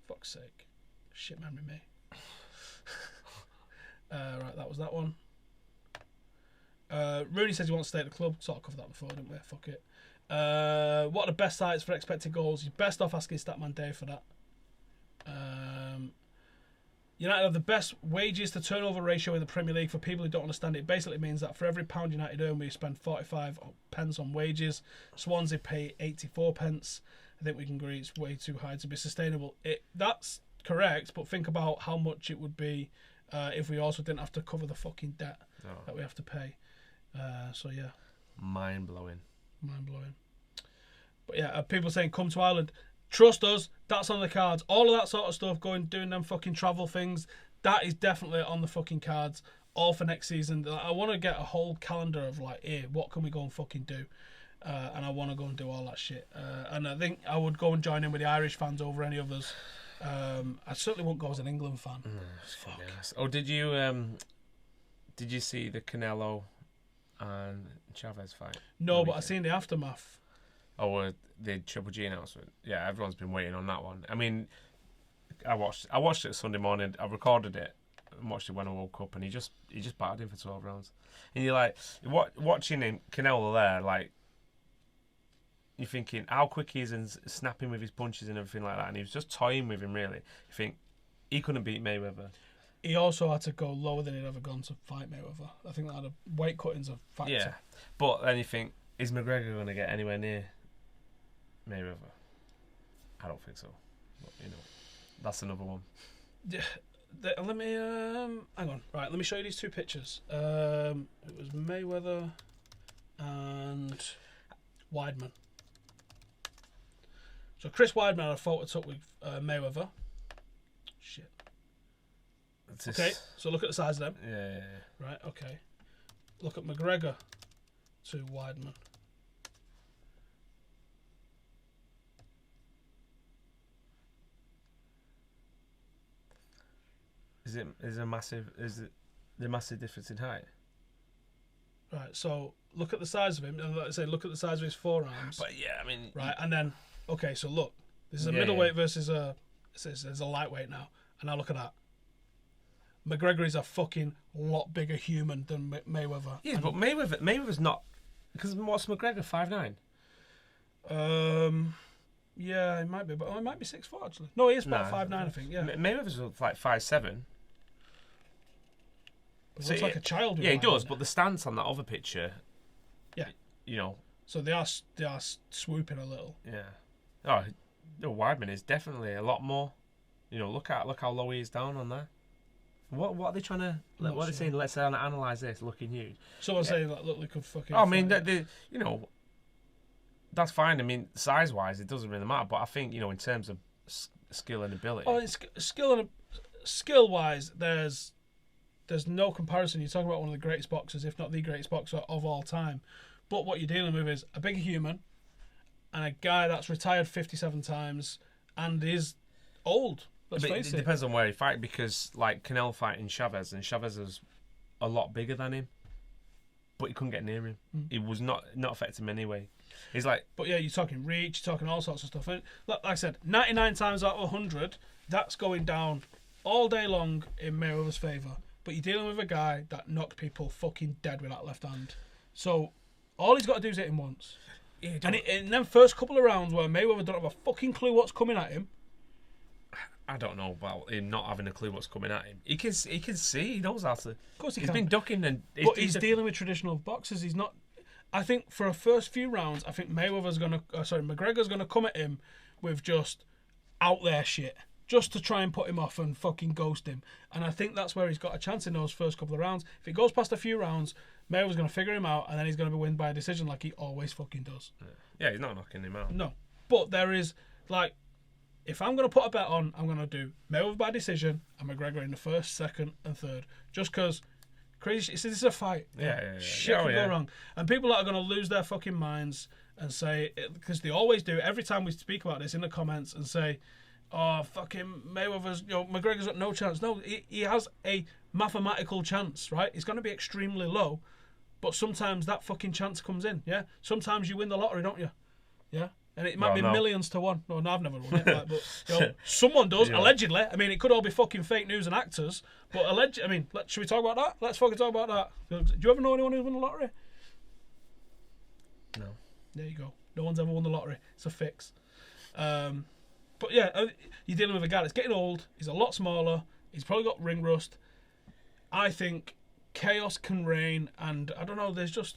Fuck's sake. Shit memory me. Right, that was that one. Rooney says he wants to stay at the club. Sort of covered that before, didn't we? Fuck it. What are the best sites for expected goals? You're best off asking Statman Dave for that. United have the best wages to turnover ratio in the Premier League. For people who don't understand it, basically means that for every £1 United earn, we spend 45 pence on wages. Swansea pay 84 pence. I think we can agree it's way too high to be sustainable. That's correct, but think about how much it would be if we also didn't have to cover the fucking debt that we have to pay. So yeah, mind blowing. But yeah, people saying come to Ireland. Trust us, that's on the cards. All of that sort of stuff, doing them fucking travel things, that is definitely on the fucking cards. All for next season. I want to get a whole calendar of like, hey, what can we go and fucking do? And I want to go and do all that shit. And I think I would go and join in with the Irish fans over any others. I certainly won't go as an England fan. Fuck. Oh, did you see the Canelo and Chavez fight? No, but I seen the aftermath. Oh, the Triple G announcement. Yeah, everyone's been waiting on that one. I mean, I watched it Sunday morning. I recorded it and watched it when I woke up, and he just battered him for 12 rounds. And you're like, watching him, Canelo there, like, you're thinking how quick he is and snapping with his punches and everything like that, and he was just toying with him, really. You think he couldn't beat Mayweather. He also had to go lower than he'd ever gone to fight Mayweather. I think that had weight cutting's a factor. Yeah, but then you think, is McGregor going to get anywhere near Mayweather? I don't think so. But, that's another one. Yeah, let me hang on. Right, let me show you these two pictures. It was Mayweather and Weidman. So Chris Weidman had a photo took with Mayweather. Shit. Okay, so look at the size of them. Yeah. Right, okay. Look at McGregor to Weidman. Is the massive difference in height? Right, so look at the size of him, and like I say, look at the size of his forearms. But yeah, I mean, right, and then okay, so look, this is a middleweight versus a lightweight now, and now look at that. McGregor is a fucking lot bigger human than Mayweather. Yeah, but Mayweather's not, because what's McGregor 5'9"? Yeah, he might be, but he might be 6'4" actually. No, he is about 5'9", I think. Yeah, Mayweather's like 5'7". He looks like a child. Yeah, he does. But the stance on that other picture, yeah, So they are swooping a little. Yeah. Oh, Weidman is definitely a lot more. Look how low he is down on there. What are they trying to? What are they saying? Let's analyse this. Looking huge. Someone saying that look, they could fucking. I mean, you know, that's fine. I mean, size wise, it doesn't really matter. But I think in terms of skill and ability. Oh, skill wise, there's no comparison. You're talking about one of the greatest boxers, if not the greatest boxer of all time. But what you're dealing with is a bigger human and a guy that's retired 57 times and is old. Let's face it. It depends on where he fight, because like Canelo fighting Chavez, and Chavez is a lot bigger than him, but he couldn't get near him. It was not affect him anyway. He's like, but yeah, you're talking reach, you're talking all sorts of stuff. And like I said, 99 times out of 100, that's going down all day long in Mayweather's favour. But you're dealing with a guy that knocked people fucking dead with that left hand. So all he's got to do is hit him once. Yeah, and in them first couple of rounds where Mayweather don't have a fucking clue what's coming at him. I don't know about him not having a clue what's coming at him. He can see. He knows how to. Of course he's been ducking, and he's dealing with traditional boxers. He's not. I think for a first few rounds, I think McGregor's gonna come at him with just out there shit, just to try and put him off and fucking ghost him. And I think that's where he's got a chance in those first couple of rounds. If it goes past a few rounds, Mayweather's gonna figure him out, and then he's gonna be win by a decision like he always fucking does. Yeah, he's not knocking him out. No, but there is like. If I'm going to put a bet on, I'm going to do Mayweather by decision and McGregor in the first, second, and third. Just because crazy. This is a fight. Yeah. Shit can go wrong, and people that are going to lose their fucking minds and say, because they always do every time we speak about this in the comments and say, "Oh, fucking Mayweather's, McGregor's got no chance." No, he has a mathematical chance, right? It's going to be extremely low, but sometimes that fucking chance comes in. Yeah, sometimes you win the lottery, don't you? Yeah. And it might be millions to one. No, I've never won it. But someone does, allegedly. I mean, it could all be fucking fake news and actors. But should we talk about that? Let's fucking talk about that. Do you ever know anyone who's won the lottery? No. There you go. No one's ever won the lottery. It's a fix. But yeah, you're dealing with a guy that's getting old. He's a lot smaller. He's probably got ring rust. I think chaos can reign. And I don't know, there's just...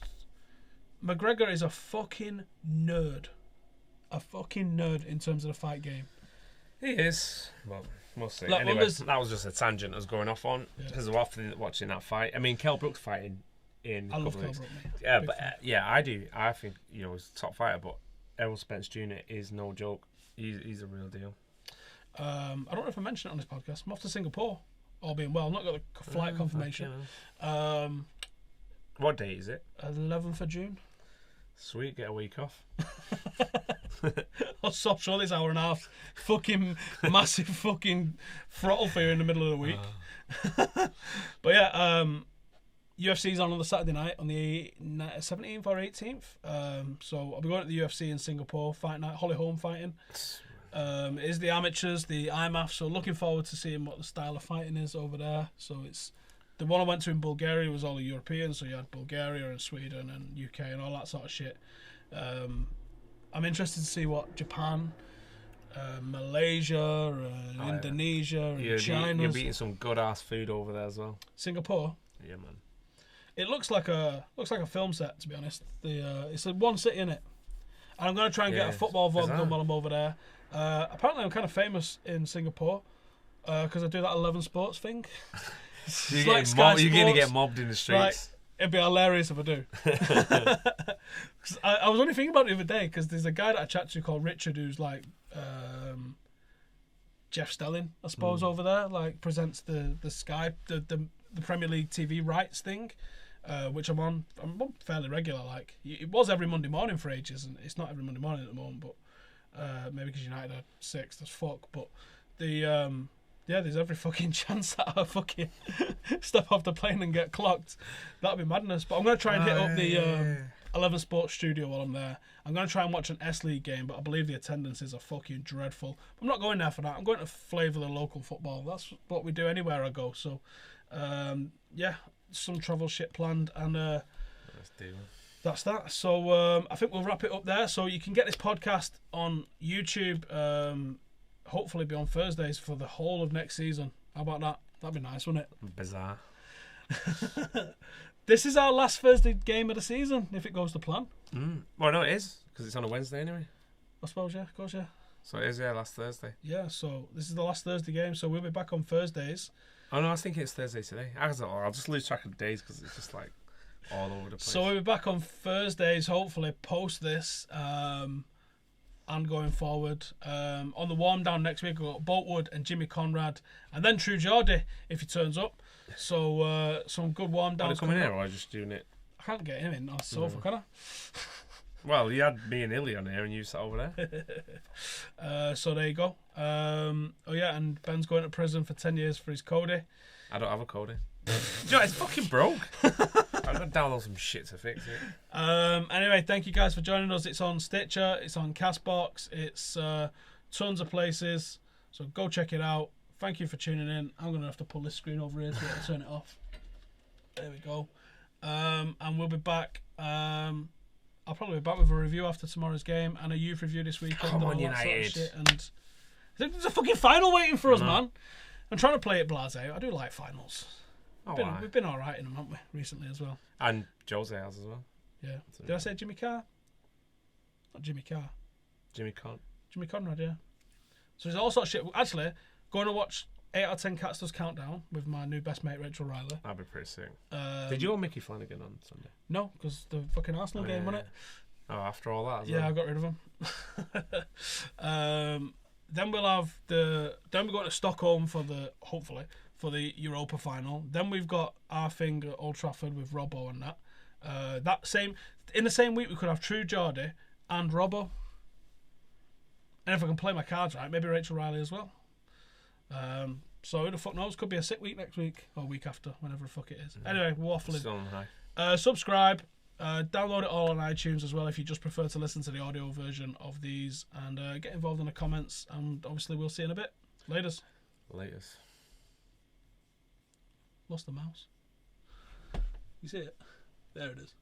McGregor is a fucking nerd. A fucking nerd in terms of the fight game. He is. Well, we'll see. Like, anyway, that was just a tangent I was going off on because I'm often watching that fight. I mean, Kell Brook's fighting in. I love Kell Brook, mate. Yeah, but I do. I think he's a top fighter, but Errol Spence Jr. is no joke. He's a real deal. I don't know if I mentioned it on this podcast. I'm off to Singapore, all being well. I've not got the flight confirmation. What date is it? 11th of June. Sweet, get a week off. I'll stop short this hour and a half. Fucking massive fucking throttle for you in the middle of the week. But yeah, UFC's on the Saturday night on the 17th or 18th. So I'll be going to the UFC in Singapore, fight night, Holly Holm fighting. It is the amateurs, the IMAF, so looking forward to seeing what the style of fighting is over there. So it's the one I went to in Bulgaria was all the Europeans, so you had Bulgaria and Sweden and UK and all that sort of shit. I'm interested to see what Japan, Malaysia, Indonesia, and China. You're eating some good ass food over there as well. Singapore. Yeah, man. It looks like a film set, to be honest. It's a one city in it, and I'm going to try and get a football vlog done while I'm over there. Apparently, I'm kind of famous in Singapore because I do that 11 Sports thing. You're going to get mobbed in the streets. Right. It'd be hilarious if I do. I was only thinking about it the other day because there's a guy that I chat to called Richard who's like Jeff Stelling, I suppose, over there. Like presents the Sky the Premier League TV rights thing, which I'm on fairly regular. Like it was every Monday morning for ages, and it's not every Monday morning at the moment. But maybe because United are 6th as fuck. But there's every fucking chance that I fucking step off the plane and get clocked. That'd be madness. But I'm going to try and hit up the 11 Sports studio while I'm there. I'm going to try and watch an S-League game, but I believe the attendances are fucking dreadful. I'm not going there for that. I'm going to flavour the local football. That's what we do anywhere I go. So, some travel shit planned. And that's that. So, I think we'll wrap it up there. So, you can get this podcast on YouTube. Hopefully be on Thursdays for the whole of next season. How about that? That'd be nice, wouldn't it? Bizarre. This is our last Thursday game of the season, if it goes to plan. Well, no, it is, because it's on a Wednesday anyway. I suppose, yeah, of course, yeah. So it is, yeah, last Thursday. Yeah, so this is the last Thursday game, so we'll be back on Thursdays. Oh no, I was thinking it's Thursday today. I'll just lose track of the days because it's just like all over the place. So we'll be back on Thursdays, hopefully, post this, and going forward. On the warm down next week, we've got Boltwood and Jimmy Conrad, and then True Geordie if he turns up. So some good warm downs. Are they coming here or are you just doing it? I can't get him in on the sofa, can I? Well, you had me and Illy on here and you sat over there. So there you go. Oh yeah, and Ben's going to prison for 10 years for his Cody. I don't have a Cody. Do you know, it's fucking broke. I'm going to download some shit to fix it. Anyway, thank you guys for joining us. It's on Stitcher, it's on Castbox, it's tons of places. So go check it out. Thank you for tuning in. I'm going to have to pull this screen over here to turn it off. There we go. And we'll be back. I'll probably be back with a review after tomorrow's game and a youth review this weekend. Come on, and all that sort of United. shit. And there's a fucking final waiting for us, man. I'm trying to play it blasé. I do like finals. We've been all right in them, haven't we, recently as well? And Jose has as well. Yeah. Did I say Jimmy Carr? Not Jimmy Carr. Jimmy Conn. Jimmy Conrad, yeah. So there's all sorts of shit. Actually, going to watch 8 out of 10 Cats Does Countdown with my new best mate, Rachel Riley. That'd be pretty sick. Did you own Mickey Flanagan on Sunday? No, because the fucking Arsenal game, wasn't it? Oh, after all that as well? Yeah, I got rid of him. Then we'll have then we're going to Stockholm for the Europa final. Then we've got our thing at Old Trafford with Robbo and that. In the same week we could have True Geordie and Robbo. And if I can play my cards right, maybe Rachel Riley as well. So who the fuck knows? Could be a sick week next week or week after, whenever the fuck it is. Anyway, we're waffling. Still on high. Subscribe. Download it all on iTunes as well if you just prefer to listen to the audio version of these, and get involved in the comments, and obviously we'll see you in a bit. Laters. Lost the mouse. You see it? There it is.